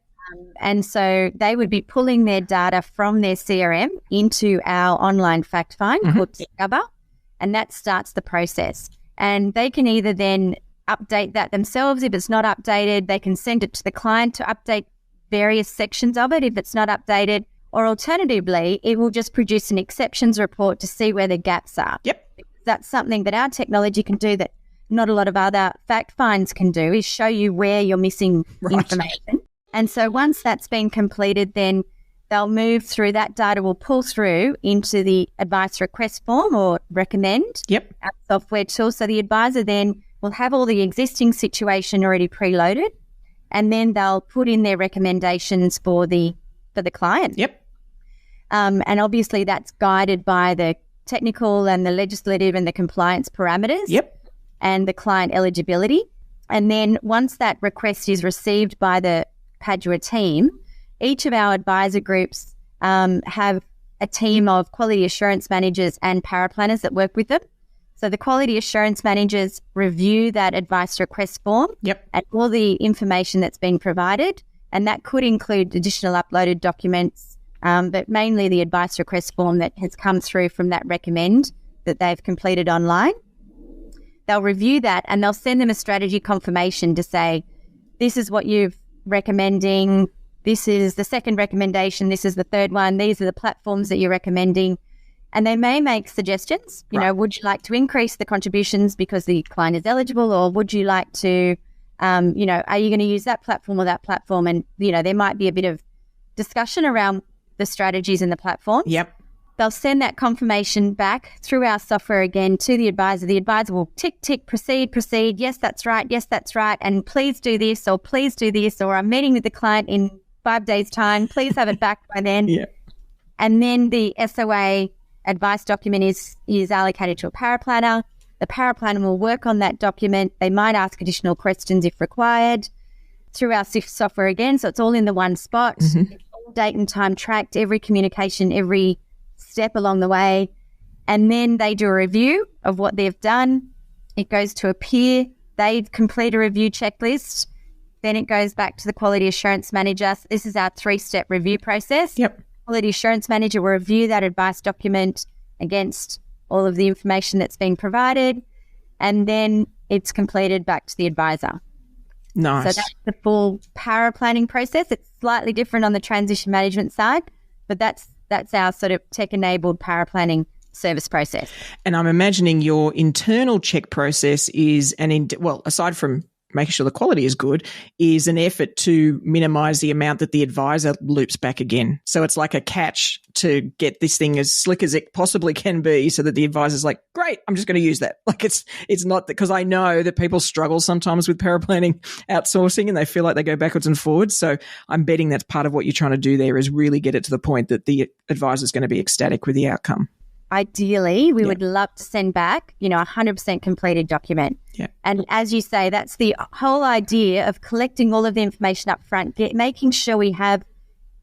And so they would be pulling their data from their CRM into our online fact find called Discover, and that starts the process. And they can either then update that themselves. If it's not updated, they can send it to the client to update various sections of it if it's not updated, or alternatively, it will just produce an exceptions report to see where the gaps are. Yep. That's something that our technology can do that not a lot of other fact finds can do, is show you where you're missing information. And so once that's been completed, then they'll move through, that data will pull through into the advice request form or recommend, our software tool. So the advisor then will have all the existing situation already preloaded, and then they'll put in their recommendations for the client. Yep. And obviously that's guided by the technical and the legislative and the compliance parameters. Yep. And the client eligibility. And then once that request is received by the Padua team, each of our advisor groups have a team of quality assurance managers and paraplanners that work with them. So the quality assurance managers review that advice request form and all the information that's been provided, and that could include additional uploaded documents, but mainly the advice request form that has come through from that recommend that they've completed online. They'll review that and they'll send them a strategy confirmation to say, this is what you're recommending, this is the second recommendation, this is the third one, these are the platforms that you're recommending. And they may make suggestions, you know, would you like to increase the contributions because the client is eligible, or would you like to, are you going to use that platform or that platform? And, there might be a bit of discussion around the strategies in the platform. Yep. They'll send that confirmation back through our software again to the advisor. The advisor will tick, proceed. Yes, that's right. And please do this, or please do this, or I'm meeting with the client in 5 days' time. Please have it back by then. Yeah. And then the SOA advice document is allocated to a paraplanner. The paraplanner will work on that document. They might ask additional questions if required through our software again. So it's all in the one spot. Mm-hmm. It's all date and time tracked, every communication, every step along the way. And then they do a review of what they've done. It goes to a peer. They complete a review checklist. Then it goes back to the quality assurance manager. So this is our 3-step review process. Yep. Quality assurance manager will review that advice document against all of the information that's been provided, and then it's completed back to the advisor. Nice. So that's the full power planning process. It's slightly different on the transition management side, but that's our sort of tech-enabled power planning service process. And I'm imagining your internal check process is aside from making sure the quality is good, is an effort to minimize the amount that the advisor loops back again. So it's like a catch to get this thing as slick as it possibly can be, so that the advisor's like, great, I'm just going to use that. Like it's not because I know that people struggle sometimes with paraplanning outsourcing and they feel like they go backwards and forwards. So I'm betting that's part of what you're trying to do there, is really get it to the point that the advisor's going to be ecstatic with the outcome. Ideally, we would love to send back, a 100% completed document. Yeah. And as you say, that's the whole idea of collecting all of the information up front, making sure we have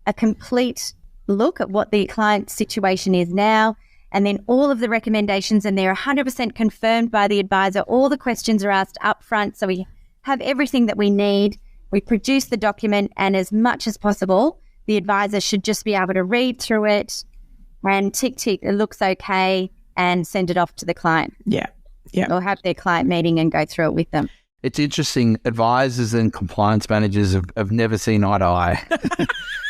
a complete look at what the client's situation is now, and then all of the recommendations, and they're 100% confirmed by the advisor. All the questions are asked up front, so we have everything that we need. We produce the document, and as much as possible, the advisor should just be able to read through it and tick, it looks okay, and send it off to the client. Yeah. Or have their client meeting and go through it with them. It's interesting. Advisors and compliance managers have never seen eye to eye.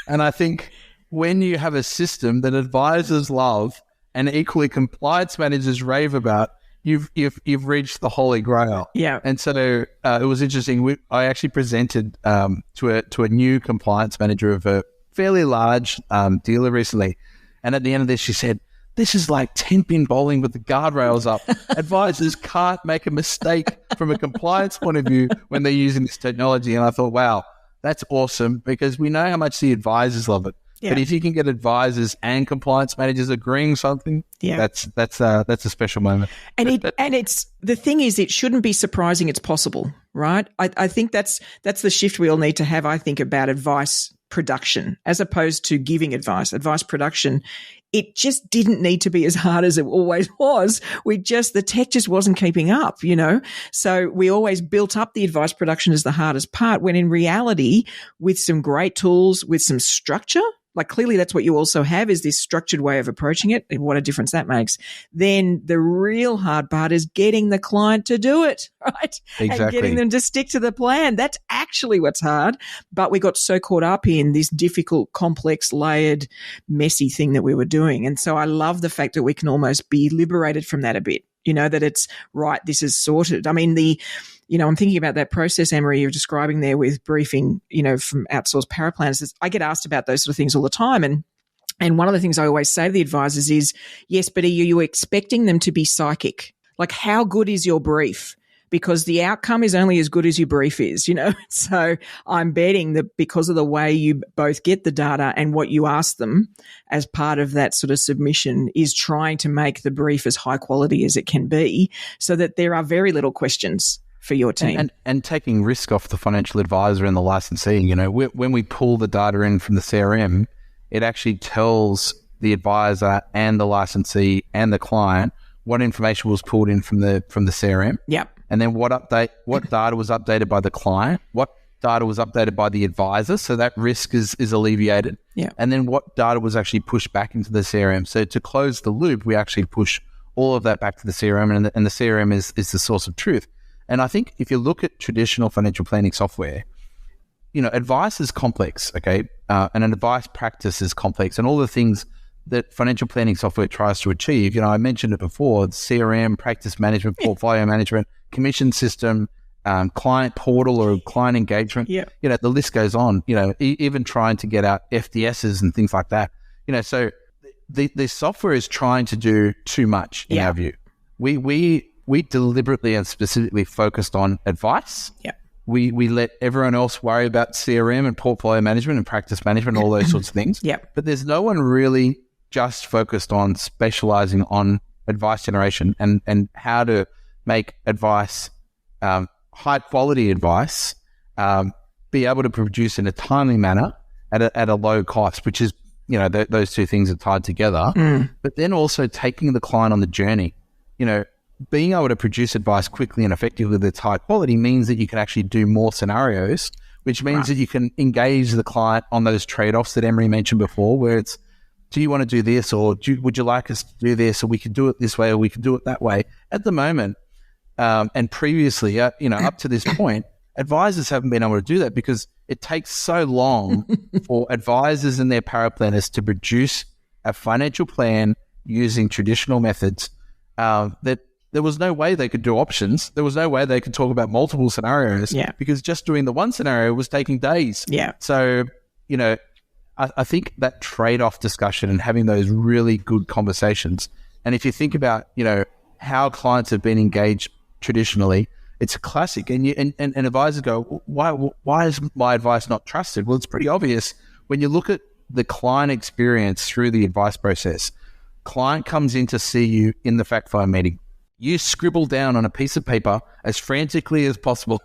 And I think when you have a system that advisors love and equally compliance managers rave about, you've reached the holy grail. Yeah. And so it was interesting. I actually presented to a new compliance manager of a fairly large dealer recently. And at the end of this, she said, this is like 10-pin bowling with the guardrails up. Advisors can't make a mistake from a compliance point of view when they're using this technology. And I thought, wow, that's awesome, because we know how much the advisors love it. Yeah. But if you can get advisors and compliance managers agreeing something, that's a special moment. And it's the thing is, it shouldn't be surprising it's possible, right? I think that's the shift we all need to have, I think, about advice production as opposed to giving advice. Advice production, it just didn't need to be as hard as it always was. The tech just wasn't keeping up, So we always built up the advice production as the hardest part, when in reality, with some great tools, with some structure, like clearly that's what you also have, is this structured way of approaching it, and what a difference that makes. Then the real hard part is getting the client to do it, right? Exactly. And getting them to stick to the plan. That's actually what's hard. But we got so caught up in this difficult, complex, layered, messy thing that we were doing. And so I love the fact that we can almost be liberated from that a bit, that it's right, this is sorted. I mean, I'm thinking about that process, Anne-Marie, you're describing there with briefing, from outsourced paraplanners. I get asked about those sort of things all the time. And one of the things I always say to the advisors is, yes, but are you expecting them to be psychic? Like, how good is your brief? Because the outcome is only as good as your brief is, So I'm betting that because of the way you both get the data and what you ask them as part of that sort of submission is trying to make the brief as high quality as it can be, so that there are very little questions for your team. And taking risk off the financial advisor and the licensee. When we pull the data in from the CRM, it actually tells the advisor and the licensee and the client what information was pulled in from the CRM. Yep. And then what data was updated by the client, what data was updated by the advisor, so that risk is alleviated. Yeah. And then what data was actually pushed back into the CRM. So to close the loop, we actually push all of that back to the CRM, and the CRM is the source of truth. And I think if you look at traditional financial planning software, advice is complex, okay? And an advice practice is complex, and all the things that financial planning software tries to achieve. I mentioned it before, CRM, practice management, portfolio management, commission system, client portal or client engagement. Yeah. The list goes on, even trying to get out FDSs and things like that. So the software is trying to do too much in our view. We deliberately and specifically focused on advice. Yeah. We let everyone else worry about CRM and portfolio management and practice management, all those sorts of things. Yeah. But there's no one really just focused on specializing on advice generation and how to make advice, high quality advice, be able to produce in a timely manner at a low cost, which is, those two things are tied together. But then also taking the client on the journey. Being able to produce advice quickly and effectively that's high quality means that you can actually do more scenarios, which means that you can engage the client on those trade-offs that Emery mentioned before, where it's, do you want to do this, or would you like us to do this, or we could do it this way, or we could do it that way. At the moment, and previously, up to this point, advisors haven't been able to do that because it takes so long for advisors and their paraplanners to produce a financial plan using traditional methods that there was no way they could do options. There was no way they could talk about multiple scenarios because just doing the one scenario was taking days. Yeah. So, I think that trade-off discussion and having those really good conversations, and if you think about, how clients have been engaged traditionally, it's a classic. And advisors go, why is my advice not trusted? Well, it's pretty obvious when you look at the client experience through the advice process. Client comes in to see you in the fact find meeting. You scribble down on a piece of paper as frantically as possible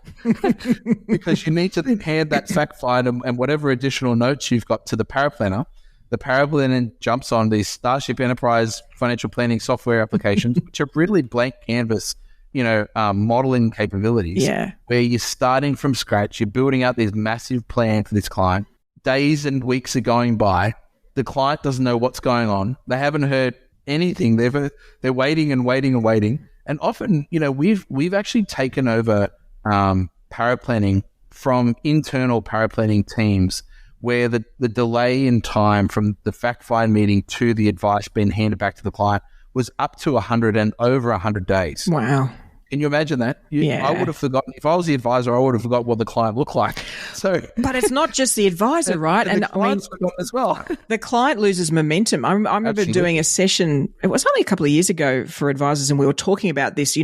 because you need to then hand that fact find and whatever additional notes you've got to the paraplanner. The paraplanner jumps on these Starship Enterprise financial planning software applications, which are really blank canvas, modeling capabilities, where you're starting from scratch. You're building out this massive plan for this client. Days and weeks are going by. The client doesn't know what's going on. They haven't heard anything. They're waiting and waiting and waiting. And often, we've actually taken over paraplanning from internal paraplanning teams where the delay in time from the fact find meeting to the advice being handed back to the client was up to 100 and over 100 days. Wow. Can you imagine that? I would have forgotten. If I was the advisor, I would have forgotten what the client looked like. But it's not just the advisor, right? And the client's forgotten as well. The client loses momentum. I remember doing a session, it was only a couple of years ago for advisors, and we were talking about this,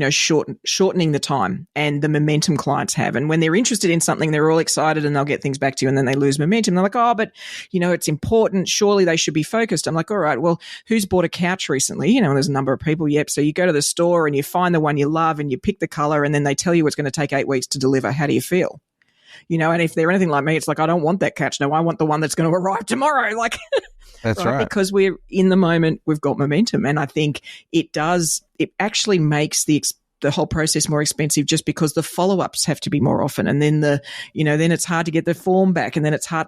shortening the time and the momentum clients have. And when they're interested in something, they're all excited and they'll get things back to you, and then they lose momentum. They're like, oh, but, it's important. Surely they should be focused. I'm like, all right, well, who's bought a couch recently? And there's a number of people. Yep. So you go to the store and you find the one you love and you pick the color, and then they tell you it's going to take 8 weeks to deliver. How do you feel? And if they're anything like me, it's like, I don't want that couch. No, I want the one that's going to arrive tomorrow. That's right. Because we're in the moment, we've got momentum. And I think it actually makes the whole process more expensive just because the follow-ups have to be more often. And then then it's hard to get the form back, and then it's hard,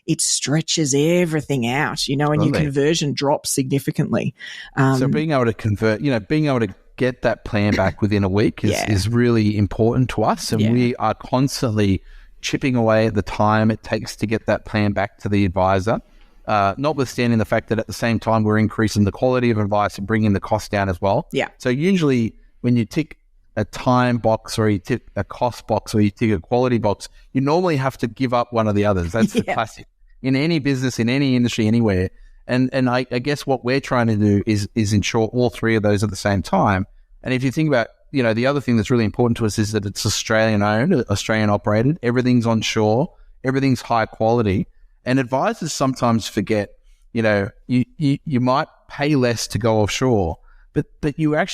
it stretches everything out, and your conversion drops significantly. So being able to convert, being able to get that plan back within a week is really important to us. And we are constantly chipping away at the time it takes to get that plan back to the advisor, notwithstanding the fact that at the same time we're increasing the quality of advice and bringing the cost down as well. Yeah. So usually when you tick a time box or you tick a cost box or you tick a quality box, you normally have to give up one of the others. That's the classic. In any business, in any industry, anywhere. And I guess what we're trying to do is ensure all three of those at the same time. And if you think about, the other thing that's really important to us is that it's Australian owned, Australian operated, everything's onshore, everything's high quality. And advisors sometimes forget, you might pay less to go offshore, but you're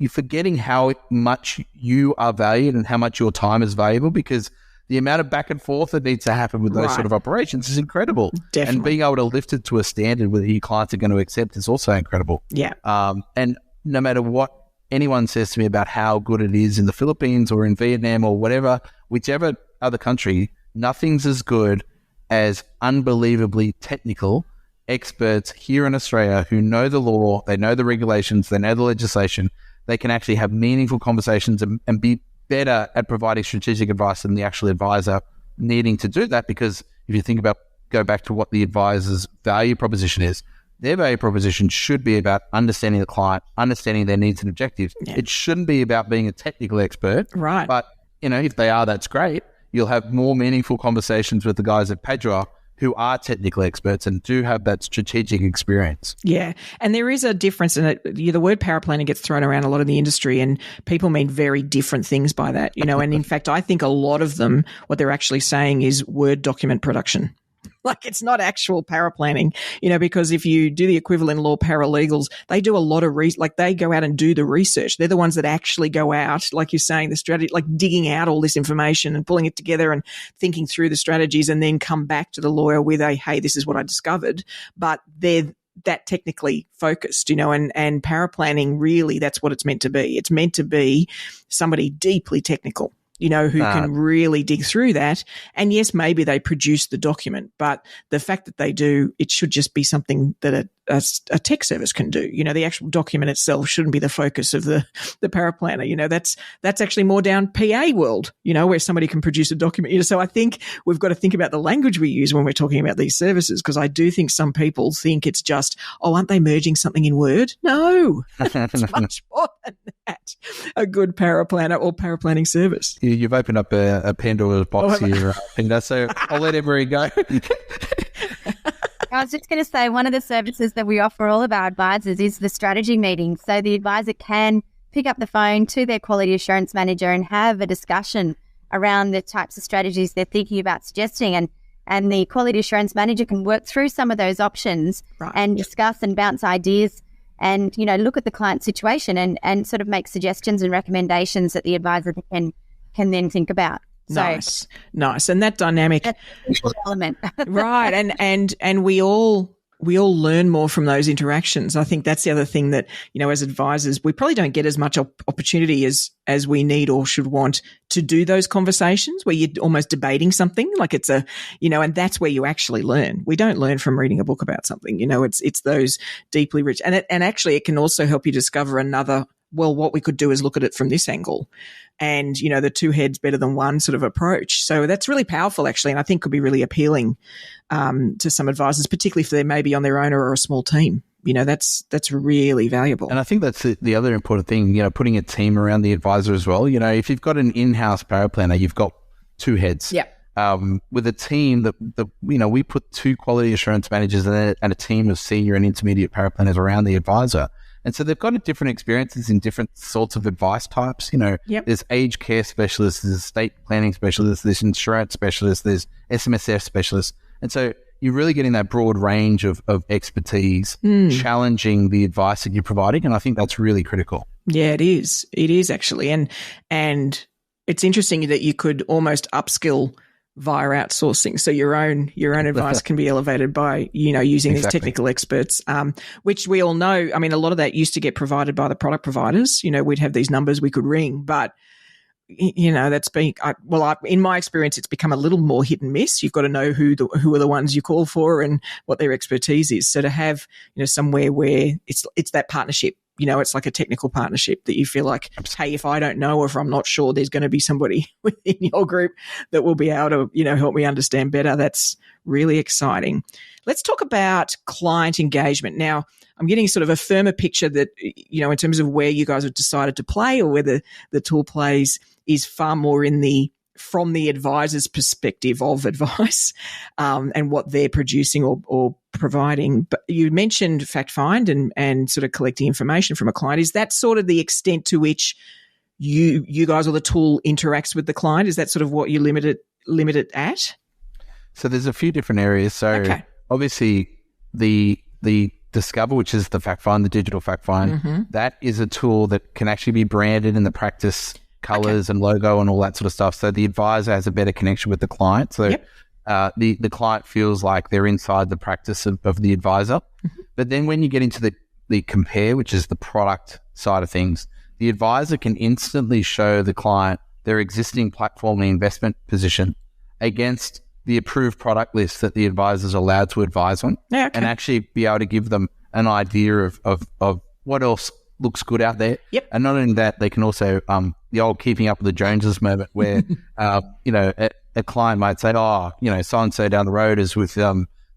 forgetting how much you are valued and how much your time is valuable, because the amount of back and forth that needs to happen with those sort of operations is incredible. Definitely. And being able to lift it to a standard that your clients are going to accept is also incredible. Yeah. And no matter what anyone says to me about how good it is in the Philippines or in Vietnam or whichever other country, nothing's as good as unbelievably technical experts here in Australia who know the law, they know the regulations, they know the legislation. They can actually have meaningful conversations and be better at providing strategic advice than the actual advisor needing to do that, because if you go back to what the advisor's value proposition is, their value proposition should be about understanding the client, understanding their needs and objectives. Yeah. It shouldn't be about being a technical expert. Right. But, if they are, that's great. You'll have more meaningful conversations with the guys at Padua who are technical experts and do have that strategic experience. Yeah. And there is a difference in it. The word paraplanning gets thrown around a lot in the industry, and people mean very different things by that, and in fact, I think a lot of them, what they're actually saying is Word document production. Like, it's not actual paraplanning, because if you do the equivalent law paralegals, they do a lot of they go out and do the research. They're the ones that actually go out, like you're saying, the strategy, like digging out all this information and pulling it together and thinking through the strategies, and then come back to the lawyer with hey, this is what I discovered. But they're that technically focused, and paraplanning, really, that's what it's meant to be. It's meant to be somebody deeply technical, who can really dig through that. And yes, maybe they produce the document, but the fact that they do, it should just be something that a tech service can do. The actual document itself shouldn't be the focus of the paraplanner. That's actually more down PA world, where somebody can produce a document. So I think we've got to think about the language we use when we're talking about these services, because I do think some people think it's just, aren't they merging something in Word? No, it's much more than that. A good paraplanner or paraplanning service. You've opened up a Pandora's box here, Peita, so I'll let Anne-Marie go. I was just going to say, one of the services that we offer all of our advisors is the strategy meeting. So the advisor can pick up the phone to their quality assurance manager and have a discussion around the types of strategies they're thinking about suggesting. And the quality assurance manager can work through some of those options and discuss and bounce ideas and, look at the client situation and sort of make suggestions and recommendations that the advisor can then think about. Nice. And that dynamic element. Right. And we all learn more from those interactions. I think that's the other thing that, as advisors, we probably don't get as much opportunity as we need or should want to do those conversations where you're almost debating something, like it's and that's where you actually learn. We don't learn from reading a book about something, it's those deeply rich. And actually it can also help you discover what we could do is look at it from this angle. And, the two heads better than one sort of approach. So that's really powerful, actually, and I think could be really appealing to some advisors, particularly if they're maybe on their own or a small team. That's really valuable. And I think that's the other important thing, putting a team around the advisor as well. If you've got an in-house paraplanner, you've got two heads. Yeah. With a team we put two quality assurance managers and a team of senior and intermediate paraplanners around the advisor. And so they've got different experiences in different sorts of advice types. There's aged care specialists, there's estate planning specialists, there's insurance specialists, there's SMSF specialists. And so you're really getting that broad range of expertise, challenging the advice that you're providing. And I think that's really critical. Yeah, it is. It is actually. And it's interesting that you could almost upskill via outsourcing. So your own advice can be elevated by, using these technical experts, which we all know. I mean, a lot of that used to get provided by the product providers. We'd have these numbers we could ring, but that's been, in my experience, it's become a little more hit and miss. You've got to know who are the ones you call for and what their expertise is. So to have, somewhere where it's that partnership, it's like a technical partnership that you feel like, hey, if I don't know or if I'm not sure, there's going to be somebody within your group that will be able to, help me understand better. That's really exciting. Let's talk about client engagement. Now, I'm getting sort of a firmer picture that, in terms of where you guys have decided to play or where the tool plays is far more from the advisor's perspective of advice and what they're producing or providing. But you mentioned fact find and sort of collecting information from a client. Is that sort of the extent to which you guys or the tool interacts with the client? Is that sort of what you limit it at? So there's a few different areas. So obviously the Discover, which is the fact find, the digital fact find, that is a tool that can actually be branded in the practice colors and logo and all that sort of stuff. So the advisor has a better connection with the client. So the client feels like they're inside the practice of the advisor. But then when you get into the compare, which is the product side of things, the advisor can instantly show the client their existing platform and investment position against the approved product list that the advisor is allowed to advise on, and actually be able to give them an idea of what else looks good out there. And not only that, they can also, the old keeping up with the Joneses moment where, a client might say, oh, so-and-so down the road is with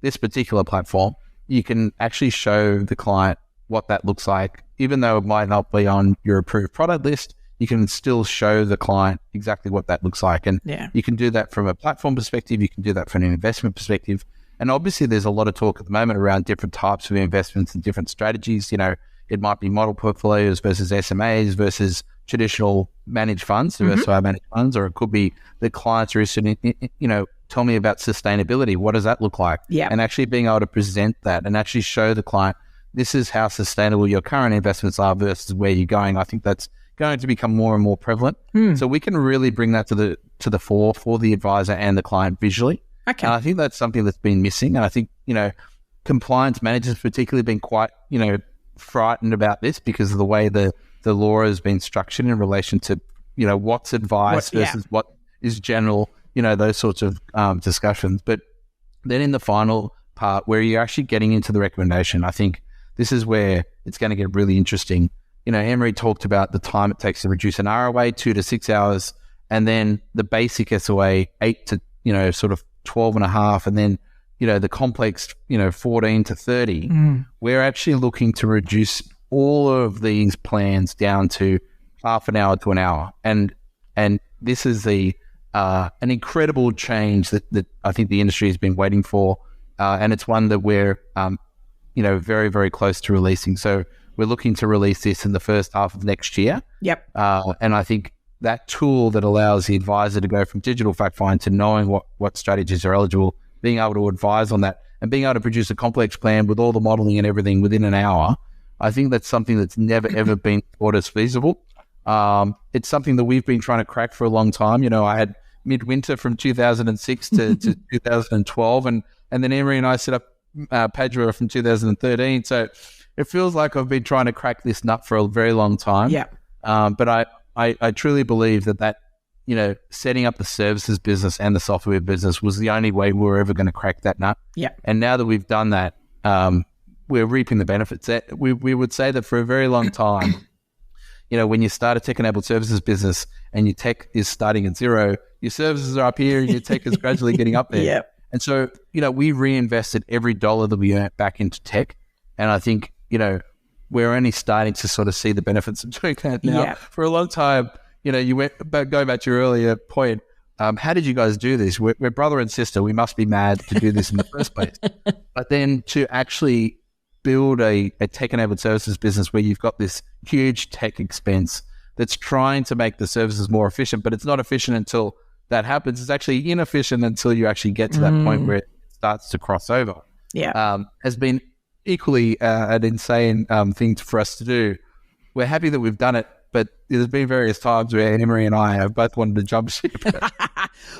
this particular platform, you can actually show the client what that looks like. Even though it might not be on your approved product list, you can still show the client exactly what that looks like. And you can do that from a platform perspective. You can do that from an investment perspective. And obviously there's a lot of talk at the moment around different types of investments and different strategies. It might be model portfolios versus SMAs versus traditional managed funds, diversified managed funds, or it could be the clients are interested in, tell me about sustainability. What does that look like? And actually being able to present that and actually show the client, this is how sustainable your current investments are versus where you're going. I think that's going to become more and more prevalent. So we can really bring that to the fore for the advisor and the client visually. Okay. And I think that's something that's been missing. And I think, compliance managers particularly been quite, frightened about this because of the way the law has been structured in relation to, what's advice versus what is general, those sorts of discussions. But then in the final part where you're actually getting into the recommendation, I think this is where it's going to get really interesting. Anne-Marie talked about the time it takes to reduce an ROA, 2 to 6 hours, and then the basic SOA, 8 to, sort of 12 and a half, and then, the complex, 14 to 30. We're actually looking to reduce all of these plans down to half an hour to an hour. And this is an incredible change that I think the industry has been waiting for. And it's one that we're, very, very close to releasing. So we're looking to release this in the first half of next year. And I think that tool that allows the advisor to go from digital fact find to knowing what strategies are eligible, being able to advise on that, and being able to produce a complex plan with all the modeling and everything within an hour, I think that's something that's never, ever been thought as feasible. It's something that we've been trying to crack for a long time. I had Midwinter from 2006 to 2012, and then Anne-Marie and I set up Padua from 2013. So it feels like I've been trying to crack this nut for a very long time. But I truly believe that setting up the services business and the software business was the only way we were ever going to crack that nut. And now that we've done that, we're reaping the benefits. We would say that for a very long time, when you start a tech-enabled services business and your tech is starting at zero, your services are up here and your tech is gradually getting up there. And so, we reinvested every dollar that we earned back into tech. And I think, we're only starting to sort of see the benefits of doing that now. For a long time, you went going back to your earlier point. How did you guys do this? We're brother and sister. We must be mad to do this in the first place. But then to actually build a tech-enabled services business where you've got this huge tech expense that's trying to make the services more efficient, but it's not efficient until that happens. It's actually inefficient until you actually get to that point where it starts to cross over. Has been equally an insane thing for us to do. We're happy that we've done it, but there's been various times where Anne-Marie and I have both wanted to jump ship.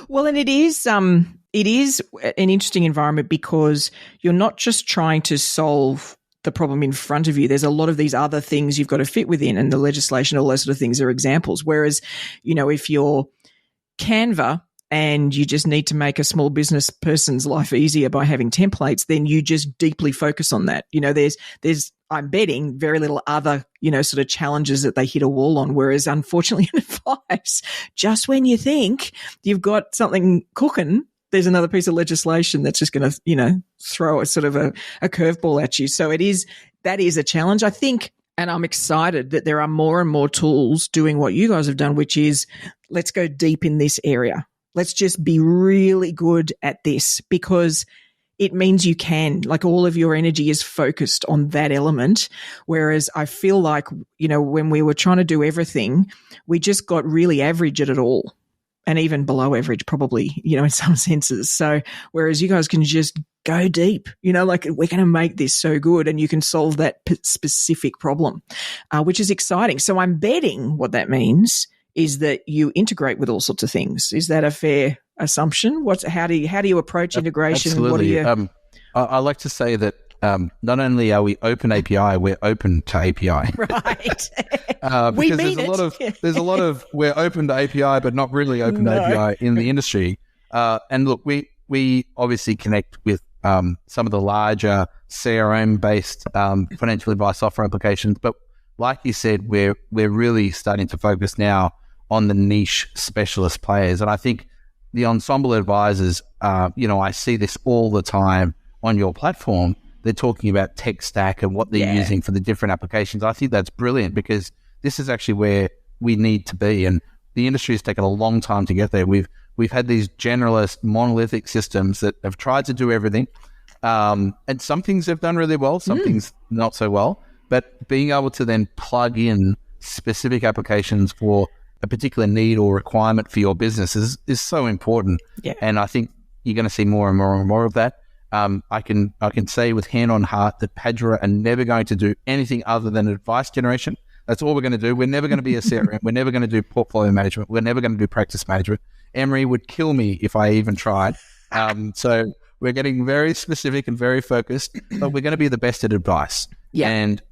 Well, and it is an interesting environment because you're not just trying to solve the problem in front of you. There's a lot of these other things you've got to fit within, and the legislation, all those sort of things are examples. Whereas, if you're Canva and you just need to make a small business person's life easier by having templates, then you just deeply focus on that. There's I'm betting very little other, sort of challenges that they hit a wall on. Whereas unfortunately in advice, just when you think you've got something cooking, there's another piece of legislation that's just going to, throw a sort of a curveball at you. So that is a challenge, I think. And I'm excited that there are more and more tools doing what you guys have done, which is let's go deep in this area. Let's just be really good at this, because it means you can, like, all of your energy is focused on that element. Whereas I feel like, when we were trying to do everything, we just got really average at it all, and even below average probably, in some senses. So whereas you guys can just go deep, like, we're going to make this so good, and you can solve that specific problem, which is exciting. So I'm betting what that means is that you integrate with all sorts of things. Is that a fair assumption? How do you approach integration? Absolutely. I like to say that not only are we open API, we're open to API. Right. Because there's a lot of we're open to API, but not really open to API in the industry. And look, we obviously connect with some of the larger CRM-based financial advice software applications, but like you said, we're really starting to focus now on the niche specialist players. And I think the ensemble advisors, I see this all the time on your platform. They're talking about tech stack and what they're using for the different applications. I think that's brilliant because this is actually where we need to be. And the industry has taken a long time to get there. We've had these generalist monolithic systems that have tried to do everything. And some things have done really well, some things not so well. But being able to then plug in specific applications for a particular need or requirement for your business is so important. Yeah. And I think you're going to see more and more and more of that. I can say with hand on heart that Padua are never going to do anything other than advice generation. That's all we're going to do. We're never going to be a CRM. We're never going to do portfolio management. We're never going to do practice management. Anne-Marie would kill me if I even tried. So we're getting very specific and very focused, but we're going to be the best at advice. Yeah. And,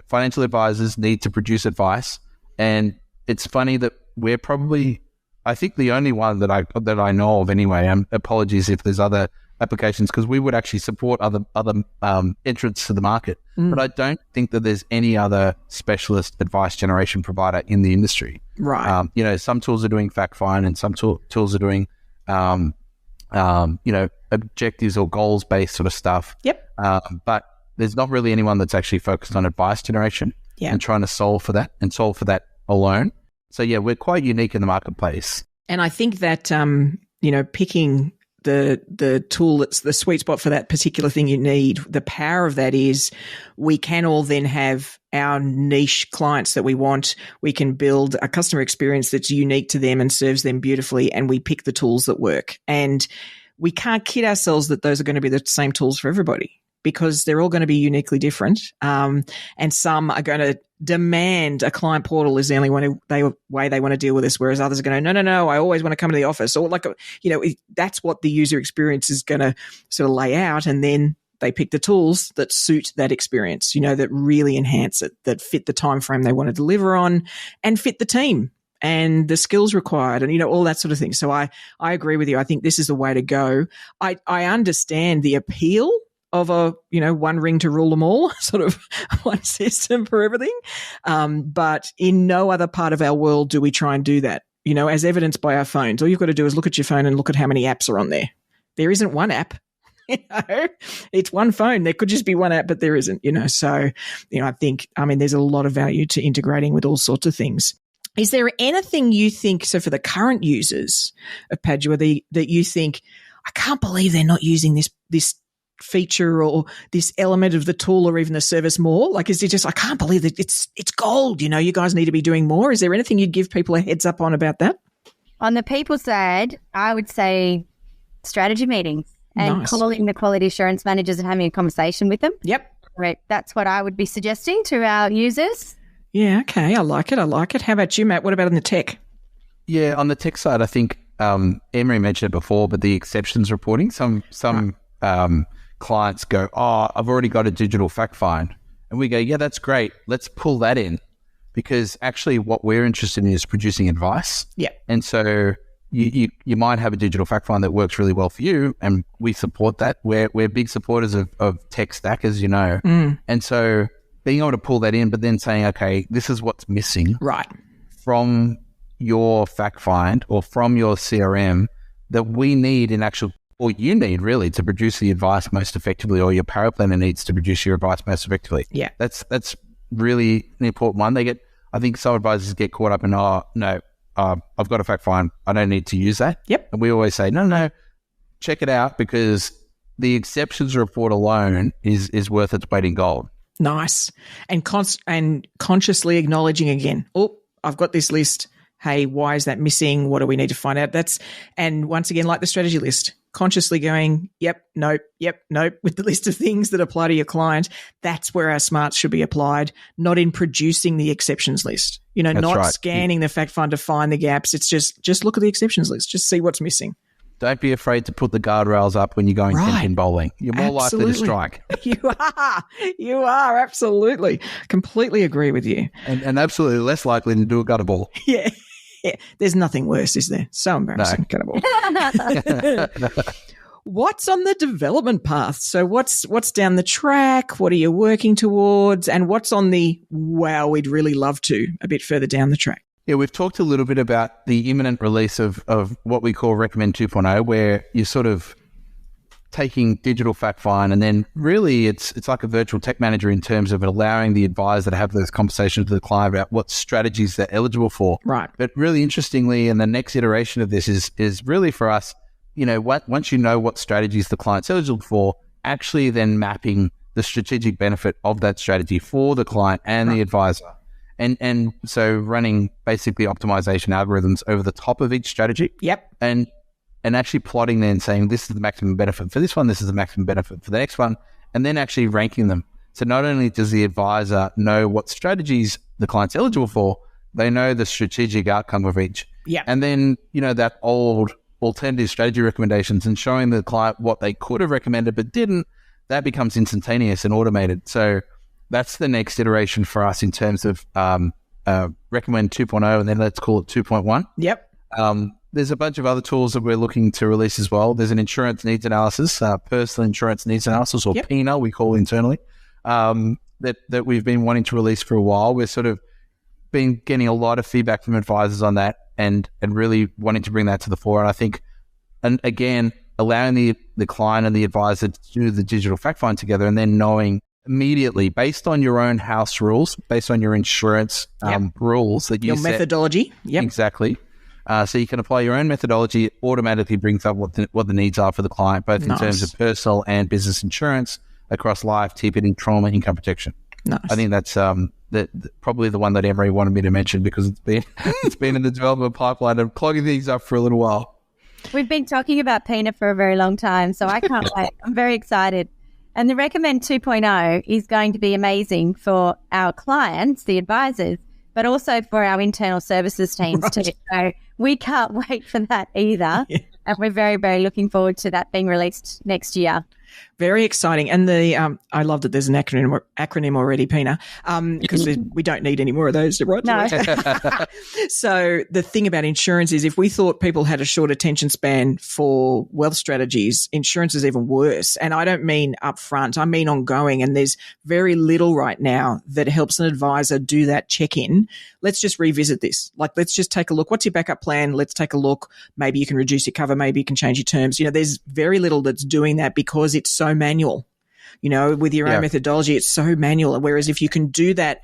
financial advisors need to produce advice. And it's funny that we're probably, I think, the only one that I know of anyway. Apologies if there's other applications, because we would actually support other entrants to the market. But I don't think that there's any other specialist advice generation provider in the industry. Right. Some tools are doing fact find and some tools are doing, objectives or goals based sort of stuff. Yep. But there's not really anyone that's actually focused on advice generation and trying to solve for that alone. So yeah, we're quite unique in the marketplace. And I think that, picking the tool that's the sweet spot for that particular thing you need, the power of that is we can all then have our niche clients that we want. We can build a customer experience that's unique to them and serves them beautifully, and we pick the tools that work. And we can't kid ourselves that those are going to be the same tools for everybody, because they're all going to be uniquely different. And some are going to demand a client portal is the only way they want to deal with this, whereas others are going to, no, I always want to come to the office. Or that's what the user experience is going to sort of lay out. And then they pick the tools that suit that experience, that really enhance it, that fit the time frame they want to deliver on and fit the team and the skills required and, all that sort of thing. So I agree with you. I think this is the way to go. I understand the appeal of a, one ring to rule them all, sort of one system for everything. But in no other part of our world do we try and do that, as evidenced by our phones. All you've got to do is look at your phone and look at how many apps are on there. There isn't one app. It's one phone. There could just be one app, but there isn't, So, I think, there's a lot of value to integrating with all sorts of things. Is there anything you think, so for the current users of Padua, that you think, I can't believe they're not using this feature or this element of the tool or even the service more? Like, is it just, I can't believe that it's gold, you guys need to be doing more? Is there anything you'd give people a heads up on about that? On the people side, I would say strategy meetings and calling the quality assurance managers and having a conversation with them. Yep. Right. That's what I would be suggesting to our users. Yeah, okay. I like it. How about you, Matt? What about on the tech? Yeah, on the tech side, I think Anne-Marie mentioned it before, but the exceptions reporting, some clients go, I've already got a digital fact find. And we go, yeah, that's great. Let's pull that in, because actually what we're interested in is producing advice. Yeah. And so you might have a digital fact find that works really well for you, and we support that. We're big supporters of tech stack, as you know. And so being able to pull that in, but then saying, okay, this is what's missing from your fact find or from your CRM that we need in actual, or you need really, to produce the advice most effectively, or your paraplanner needs to produce your advice most effectively. Yeah. That's really an important one. I think some advisors get caught up in, I've got a fact find, I don't need to use that. Yep. And we always say, no, check it out, because the exceptions report alone is worth its weight in gold. Nice. And consciously acknowledging again, I've got this list. Hey, why is that missing? What do we need to find out? And once again, like the strategy list, consciously going, yep, nope, with the list of things that apply to your client. That's where our smarts should be applied, not in producing the exceptions list. Not scanning the fact find to find the gaps. It's just look at the exceptions list. Just see what's missing. Don't be afraid to put the guardrails up when you're going 10-pin bowling. You're more likely to strike. You are, absolutely. Completely agree with you. And absolutely less likely to do a gutter ball. Yeah. There's nothing worse, is there? So embarrassing, gutter ball. What's on the development path? So what's down the track? What are you working towards? And what's on the, wow, we'd really love to, a bit further down the track? Yeah, we've talked a little bit about the imminent release of what we call Recommend 2.0, where you're sort of taking digital fact find, and then really it's like a virtual tech manager in terms of allowing the advisor to have those conversations with the client about what strategies they're eligible for. Right. But really interestingly, and the next iteration of this is really for us, once you know what strategies the client's eligible for, actually then mapping the strategic benefit of that strategy for the client and the advisor. And so running basically optimization algorithms over the top of each strategy. Yep. And actually plotting then saying this is the maximum benefit for this one, this is the maximum benefit for the next one, and then actually ranking them. So not only does the advisor know what strategies the client's eligible for, they know the strategic outcome of each. Yeah. And then, that old alternative strategy recommendations and showing the client what they could have recommended but didn't, that becomes instantaneous and automated. So that's the next iteration for us in terms of Recommend 2.0, and then let's call it 2.1. Yep. There's a bunch of other tools that we're looking to release as well. There's an insurance needs analysis, personal insurance needs analysis, or Peita, we call internally, that we've been wanting to release for a while. We're sort of been getting a lot of feedback from advisors on that and really wanting to bring that to the fore. And I think, and again, allowing the client and the advisor to do the digital fact find together, and then knowing immediately, based on your own house rules, based on your insurance rules that you your methodology. Yep. Exactly. So you can apply your own methodology. It automatically brings up what the needs are for the client, both in terms of personal and business insurance across life, TPD, trauma, income protection. Nice. I think that's probably the one that Anne-Marie wanted me to mention, because it's been in the development pipeline and clogging things up for a little while. We've been talking about Peita for a very long time, so I can't wait. I'm very excited. And the Recommend 2.0 is going to be amazing for our clients, the advisors, but also for our internal services teams too. So we can't wait for that either. Yeah. And we're very, very looking forward to that being released next year. Very exciting. And I love that there's an acronym already, Peita, because we don't need any more of those, right? No. So the thing about insurance is, if we thought people had a short attention span for wealth strategies, insurance is even worse. And I don't mean upfront, I mean ongoing. And there's very little right now that helps an advisor do that check-in. Let's just revisit this. Let's just take a look. What's your backup plan? Let's take a look. Maybe you can reduce your cover. Maybe you can change your terms. There's very little that's doing that because it's so manual. With your own methodology, it's so manual. Whereas if you can do that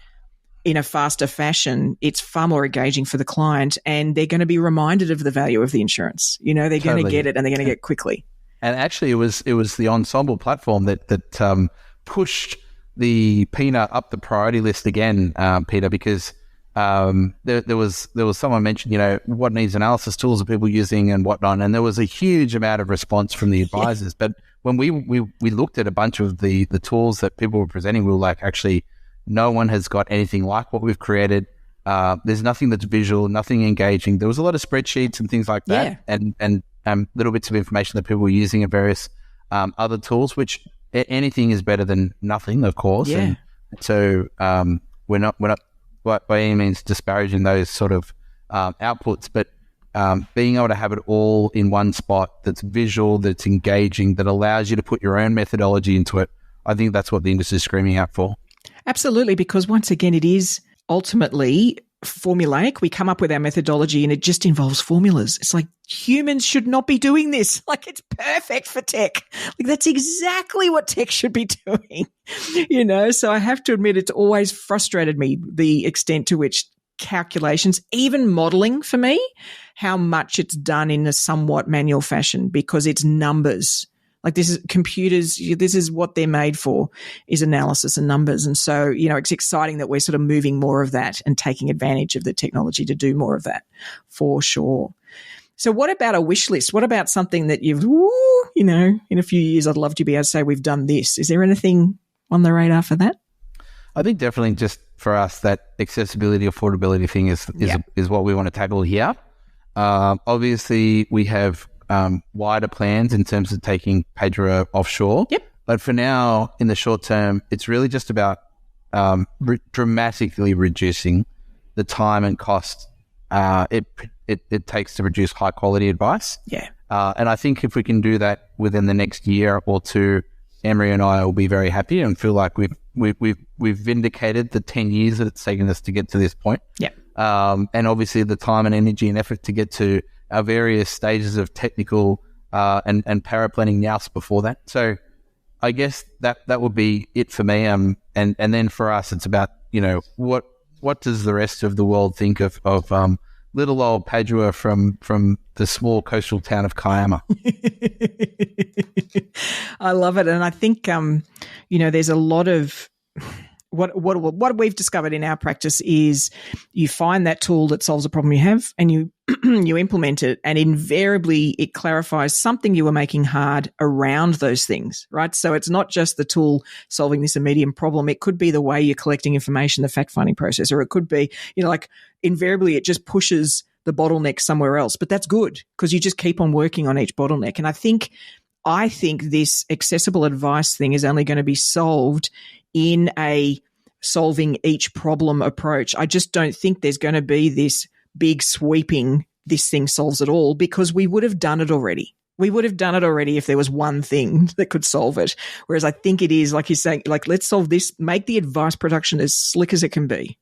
in a faster fashion, it's far more engaging for the client, and they're going to be reminded of the value of the insurance. They're going to get it, and they're going to get it quickly. And actually, it was the Ensombl platform that pushed the Peita up the priority list again, Peita, because there was someone mentioned, what needs analysis tools are people using and whatnot, and there was a huge amount of response from the advisors. But when we looked at a bunch of the tools that people were presenting, we were like, actually, no one has got anything like what we've created. There's nothing that's visual, nothing engaging. There was a lot of spreadsheets and things like that, and little bits of information that people were using in various other tools, which anything is better than nothing, of course. Yeah. And so we're not by any means disparaging those sort of outputs, but being able to have it all in one spot that's visual, that's engaging, that allows you to put your own methodology into it, I think that's what the industry is screaming out for. Absolutely, because once again, it is ultimately formulaic. We come up with our methodology and it just involves formulas. It's like, humans should not be doing this. It's perfect for tech. That's exactly what tech should be doing. So I have to admit, it's always frustrated me, the extent to which calculations, even modeling for me, how much it's done in a somewhat manual fashion, because it's numbers. This is computers, this is what they're made for, is analysis and numbers. And so, it's exciting that we're sort of moving more of that and taking advantage of the technology to do more of that, for sure. So what about a wish list? What about something that you've, in a few years, I'd love to be able to say we've done this. Is there anything on the radar for that? I think definitely just for us, that accessibility, affordability thing is what we want to tackle here. Obviously, we have wider plans in terms of taking Padua offshore. Yep. But for now, in the short term, it's really just about dramatically reducing the time and cost it takes to produce high quality advice. Yeah. And I think if we can do that within the next year or two, Anne-Marie and I will be very happy and feel like we've vindicated the 10 years that it's taken us to get to this point. Yeah. and obviously the time and energy and effort to get to our various stages of technical and paraplanning nous before that. So I guess that would be it for me. And then for us, it's about, what does the rest of the world think of little old Padua from the small coastal town of Kiama? I love it. And I think, there's a lot of what we've discovered in our practice is you find that tool that solves a problem you have and you you implement it, and invariably it clarifies something you were making hard around those things, right? So it's not just the tool solving this immediate problem. It could be the way you're collecting information, the fact-finding process, or it could be, invariably it just pushes the bottleneck somewhere else. But that's good because you just keep on working on each bottleneck. And I think this accessible advice thing is only going to be solved in a solving each problem approach. I just don't think there's going to be this big sweeping, this thing solves it all, because we would have done it already. We would have done it already if there was one thing that could solve it. Whereas I think it is, like you're saying, let's solve this, make the advice production as slick as it can be,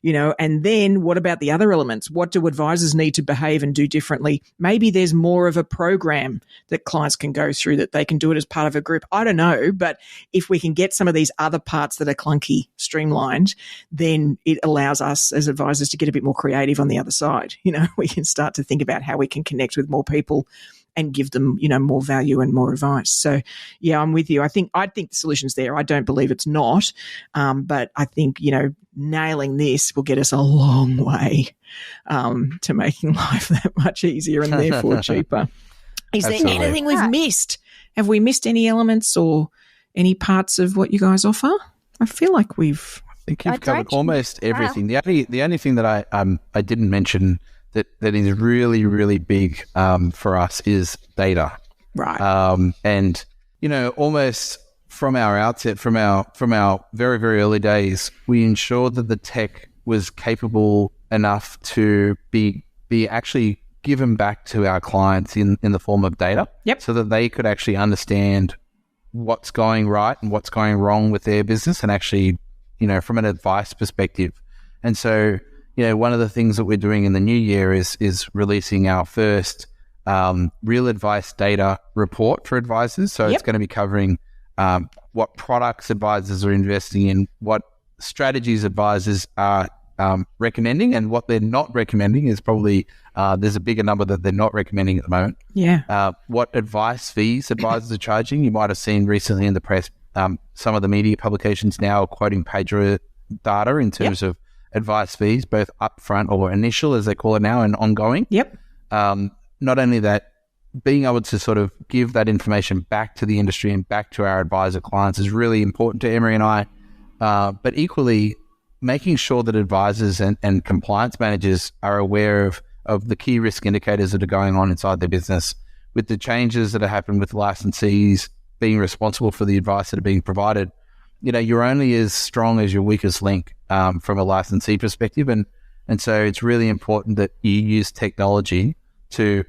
and then what about the other elements? What do advisors need to behave and do differently? Maybe there's more of a program that clients can go through, that they can do it as part of a group. I don't know, but if we can get some of these other parts that are clunky streamlined, then it allows us as advisors to get a bit more creative on the other side. We can start to think about how we can connect with more people and give them, more value and more advice. So, yeah, I'm with you. I think the solution's there. I don't believe it's not, but I think nailing this will get us a long way to making life that much easier and therefore cheaper. Is Absolutely. there anything we've missed? Have we missed any elements or any parts of what you guys offer? I feel like I think you've covered almost everything. The only thing that I didn't mention that is really, really big for us is data. Right. And, almost from our outset, from our very, very early days, we ensured that the tech was capable enough to be actually given back to our clients in the form of data. Yep. So that they could actually understand what's going right and what's going wrong with their business, and actually, from an advice perspective. And so, one of the things that we're doing in the new year is releasing our first real advice data report for advisors. So It's going to be covering what products advisors are investing in, what strategies advisors are recommending, and what they're not recommending is probably there's a bigger number that they're not recommending at the moment. Yeah. What advice fees advisors are charging. You might have seen recently in the press some of the media publications now are quoting Padua data in terms of advice fees, both upfront or initial, as they call it now, and ongoing. Yep. Not only that, being able to sort of give that information back to the industry and back to our advisor clients is really important to Emery and I. But equally, making sure that advisors and compliance managers are aware of the key risk indicators that are going on inside their business, with the changes that have happened with licensees being responsible for the advice that are being provided. You're only as strong as your weakest link from a licensee perspective. And so it's really important that you use technology to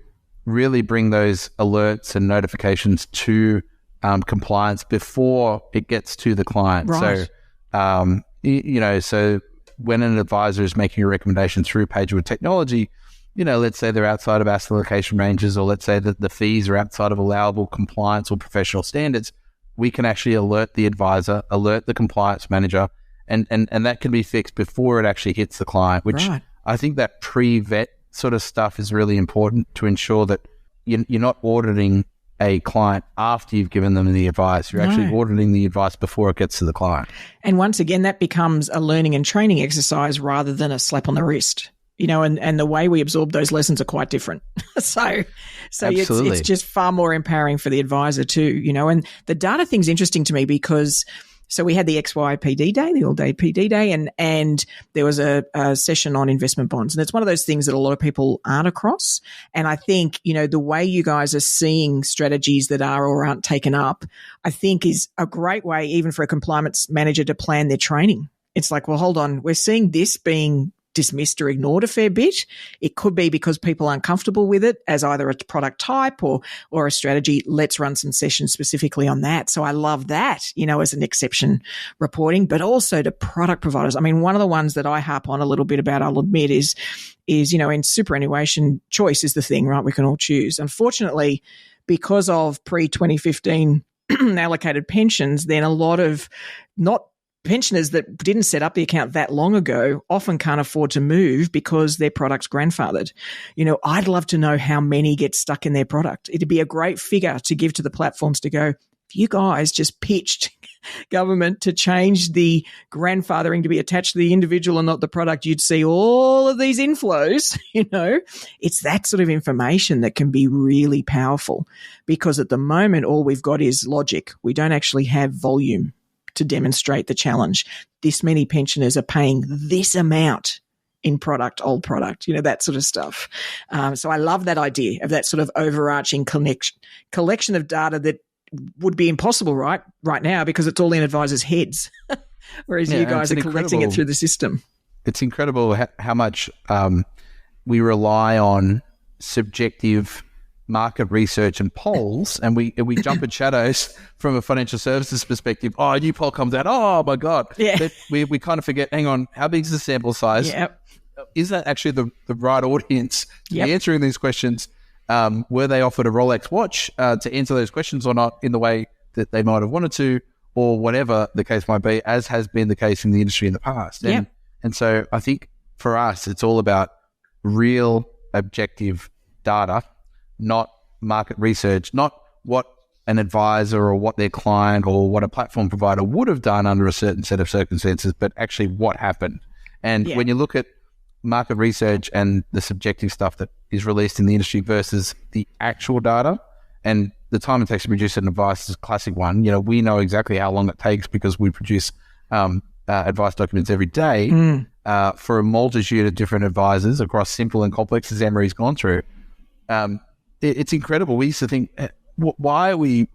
really bring those alerts and notifications to compliance before it gets to the client. Right. So, so when an advisor is making a recommendation through Padua technology, let's say they're outside of asset allocation ranges, or let's say that the fees are outside of allowable compliance or professional standards, we can actually alert the advisor, alert the compliance manager, and that can be fixed before it actually hits the client, which I think that pre-vet sort of stuff is really important to ensure that you're not auditing a client after you've given them the advice. You're actually auditing the advice before it gets to the client. And once again, that becomes a learning and training exercise rather than a slap on the wrist. And the way we absorb those lessons are quite different. so it's just far more empowering for the advisor too, and the data thing's interesting to me because so we had the XYPD day, the all-day PD day, and there was a session on investment bonds. And it's one of those things that a lot of people aren't across. And I think, the way you guys are seeing strategies that are or aren't taken up, I think is a great way even for a compliance manager to plan their training. It's like, well, hold on, we're seeing this being dismissed or ignored a fair bit. It could be because people aren't comfortable with it as either a product type or a strategy. Let's run some sessions specifically on that. So I love that, as an exception reporting, but also to product providers. I mean, one of the ones that I harp on a little bit about, I'll admit, is in superannuation, choice is the thing, right? We can all choose. Unfortunately, because of pre-2015 allocated pensions, then a lot of not pensioners that didn't set up the account that long ago often can't afford to move because their product's grandfathered. I'd love to know how many get stuck in their product. It'd be a great figure to give to the platforms to go, if you guys just pitched government to change the grandfathering to be attached to the individual and not the product, you'd see all of these inflows. It's that sort of information that can be really powerful, because at the moment, all we've got is logic. We don't actually have volume to demonstrate the challenge. This many pensioners are paying this amount in old product, that sort of stuff. So I love that idea of that sort of overarching collection of data that would be impossible right now because it's all in advisors' heads, whereas you guys are collecting it through the system. It's incredible how much we rely on subjective market research and polls, and we jump at shadows from a financial services perspective. Oh, a new poll comes out. Oh my God. Yeah. But we kind of forget, hang on, how big is the sample size? Yep. Is that actually the right audience to be answering these questions? Were they offered a Rolex watch to answer those questions or not in the way that they might have wanted to, or whatever the case might be, as has been the case in the industry in the past. And so I think for us, it's all about real objective data, not market research, not what an advisor or what their client or what a platform provider would have done under a certain set of circumstances, but actually what happened. And when you look at market research and the subjective stuff that is released in the industry versus the actual data, and the time it takes to produce an advice is a classic one. We know exactly how long it takes because we produce advice documents every day for a multitude of different advisors across simple and complex, as Anne-Marie's gone through. It's incredible. We used to think, why are we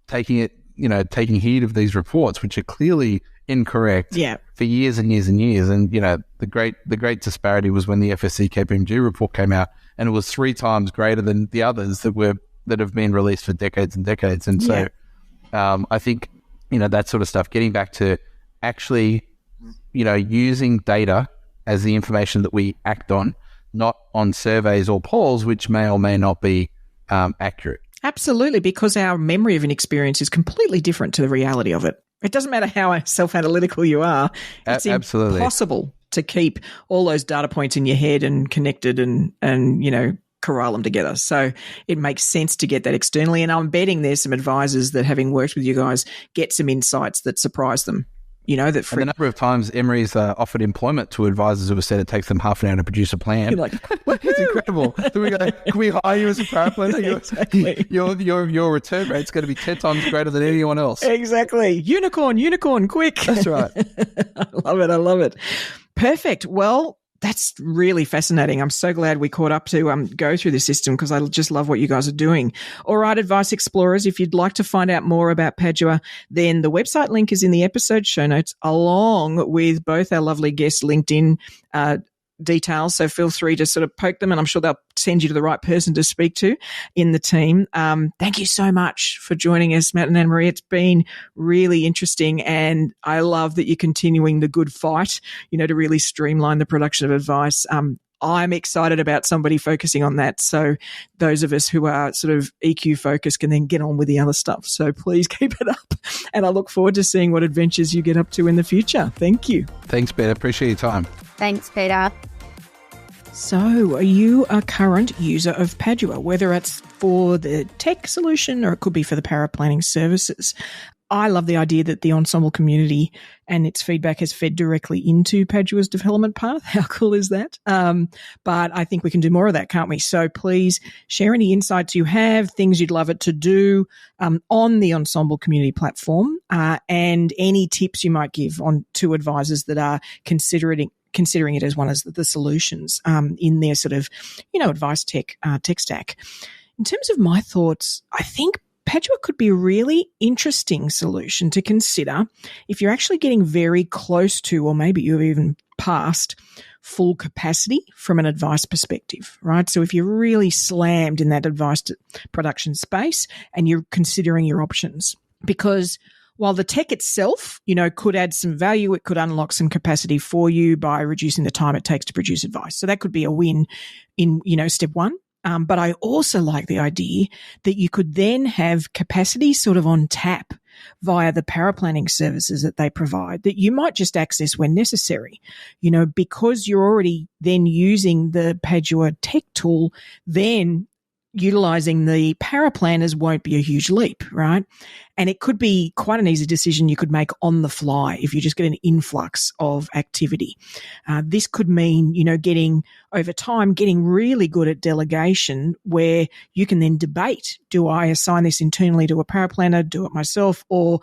taking heed of these reports, which are clearly incorrect for years and years and years? And, the great disparity was when the FSC KPMG report came out, and it was 3 times greater than the others that have been released for decades and decades. And so I think, that sort of stuff, getting back to actually, using data as the information that we act on, not on surveys or polls, which may or may not be accurate. Absolutely, because our memory of an experience is completely different to the reality of it. It doesn't matter how self-analytical you are. It's impossible to keep all those data points in your head and connected and corral them together. So it makes sense to get that externally. And I'm betting there's some advisors that, having worked with you guys, get some insights that surprise them. And the number of times Emery's offered employment to advisors who have said it takes them half an hour to produce a plan. You're like, it's incredible. So we go, can we hire you as a power planner? Exactly. Your return rate's going to be 10 times greater than anyone else. Exactly. Unicorn, quick. That's right. I love it. Perfect. Well, that's really fascinating. I'm so glad we caught up to go through the system, because I just love what you guys are doing. All right, Advice Explorers, if you'd like to find out more about Padua, then the website link is in the episode show notes, along with both our lovely guests' LinkedIn details. So feel free to sort of poke them, and I'm sure they'll send you to the right person to speak to in the team. Thank you so much for joining us, Matt and Anne-Marie. It's been really interesting, and I love that you're continuing the good fight, to really streamline the production of advice. I'm excited about somebody focusing on that. So those of us who are sort of EQ focused can then get on with the other stuff. So please keep it up. And I look forward to seeing what adventures you get up to in the future. Thank you. Thanks, Peita. Appreciate your time. Thanks, Peita. So are you a current user of Padua, whether it's for the tech solution or it could be for the power planning services? I love the idea that the Ensombl community and its feedback has fed directly into Padua's development path. How cool is that? But I think we can do more of that, can't we? So please share any insights you have, things you'd love it to do on the Ensombl community platform, and any tips you might give on to advisors that are considering it as one of the solutions in their sort of, AdviceTech tech stack. In terms of my thoughts, I think Padua could be a really interesting solution to consider if you're actually getting very close to, or maybe you've even past, full capacity from an advice perspective, right? So if you're really slammed in that advice production space and you're considering your options, because while the tech itself, could add some value, it could unlock some capacity for you by reducing the time it takes to produce advice. So that could be a win in, step one. But I also like the idea that you could then have capacity sort of on tap via the paraplanning services that they provide that you might just access when necessary, because you're already then using the Padua tech tool, then utilizing the paraplanners won't be a huge leap, right? And it could be quite an easy decision you could make on the fly if you just get an influx of activity. This could mean, getting really good at delegation where you can then debate, do I assign this internally to a paraplanner, do it myself, or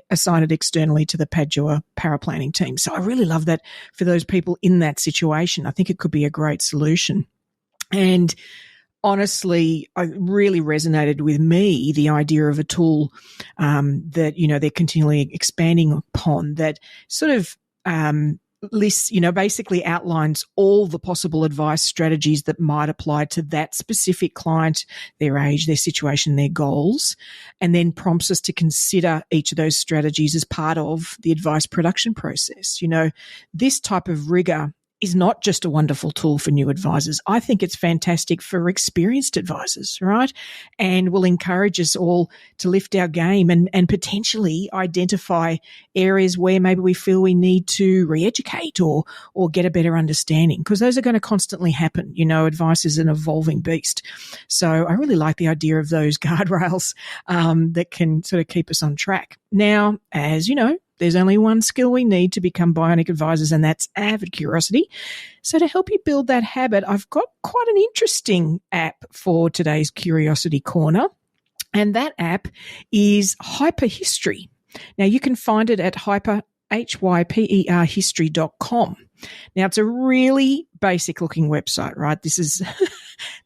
assign it externally to the Padua paraplanning team? So I really love that for those people in that situation. I think it could be a great solution. And honestly, it really resonated with me, the idea of a tool that, they're continually expanding upon that sort of lists, basically outlines all the possible advice strategies that might apply to that specific client, their age, their situation, their goals, and then prompts us to consider each of those strategies as part of the advice production process. This type of rigor is not just a wonderful tool for new advisors. I think it's fantastic for experienced advisors, right? And will encourage us all to lift our game and potentially identify areas where maybe we feel we need to re-educate or get a better understanding, because those are going to constantly happen. Advice is an evolving beast. So I really like the idea of those guardrails that can sort of keep us on track. Now, as you know, there's only one skill we need to become bionic advisors, and that's avid curiosity. So to help you build that habit, I've got quite an interesting app for today's Curiosity Corner, and that app is Hyperhistory. Now, you can find it at hyperhistory.com. Now, it's a really basic-looking website, right? This is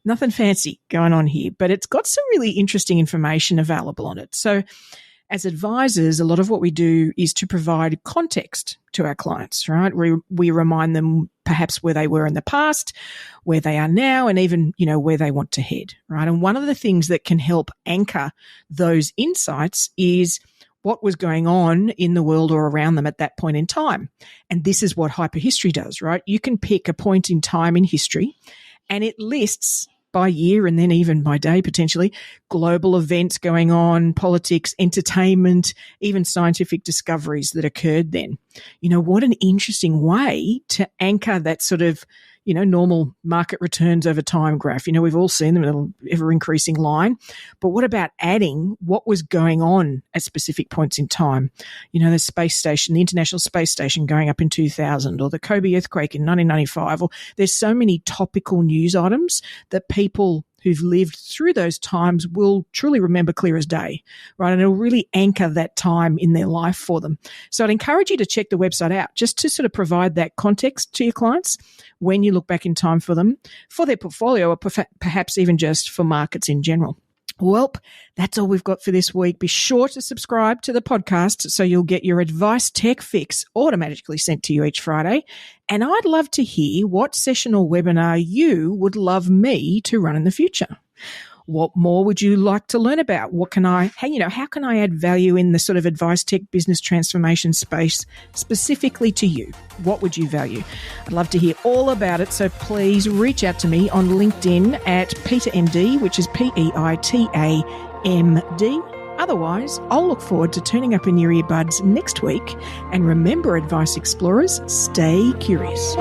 nothing fancy going on here, but it's got some really interesting information available on it. So as advisors, a lot of what we do is to provide context to our clients, right? We remind them perhaps where they were in the past, where they are now, and even, where they want to head, right? And one of the things that can help anchor those insights is what was going on in the world or around them at that point in time. And this is what Hyperhistory does, right? You can pick a point in time in history and it lists by year and then even by day potentially, global events going on, politics, entertainment, even scientific discoveries that occurred then. What an interesting way to anchor that sort of, normal market returns over time graph. We've all seen them in an ever-increasing line. But what about adding what was going on at specific points in time? The space station, the International Space Station going up in 2000, or the Kobe earthquake in 1995. Or there's so many topical news items that people who've lived through those times will truly remember clear as day, right? And it'll really anchor that time in their life for them. So I'd encourage you to check the website out just to sort of provide that context to your clients when you look back in time for them, for their portfolio, or perhaps even just for markets in general. Well, that's all we've got for this week. Be sure to subscribe to the podcast so you'll get your AdviceTech fix automatically sent to you each Friday. And I'd love to hear what session or webinar you would love me to run in the future. What more would you like to learn about? How can I add value in the sort of AdviceTech business transformation space specifically to you? What would you value? I'd love to hear all about it. So please reach out to me on LinkedIn at PeitaMD, which is PEITAMD. Otherwise, I'll look forward to turning up in your earbuds next week. And remember, Advice Explorers, stay curious.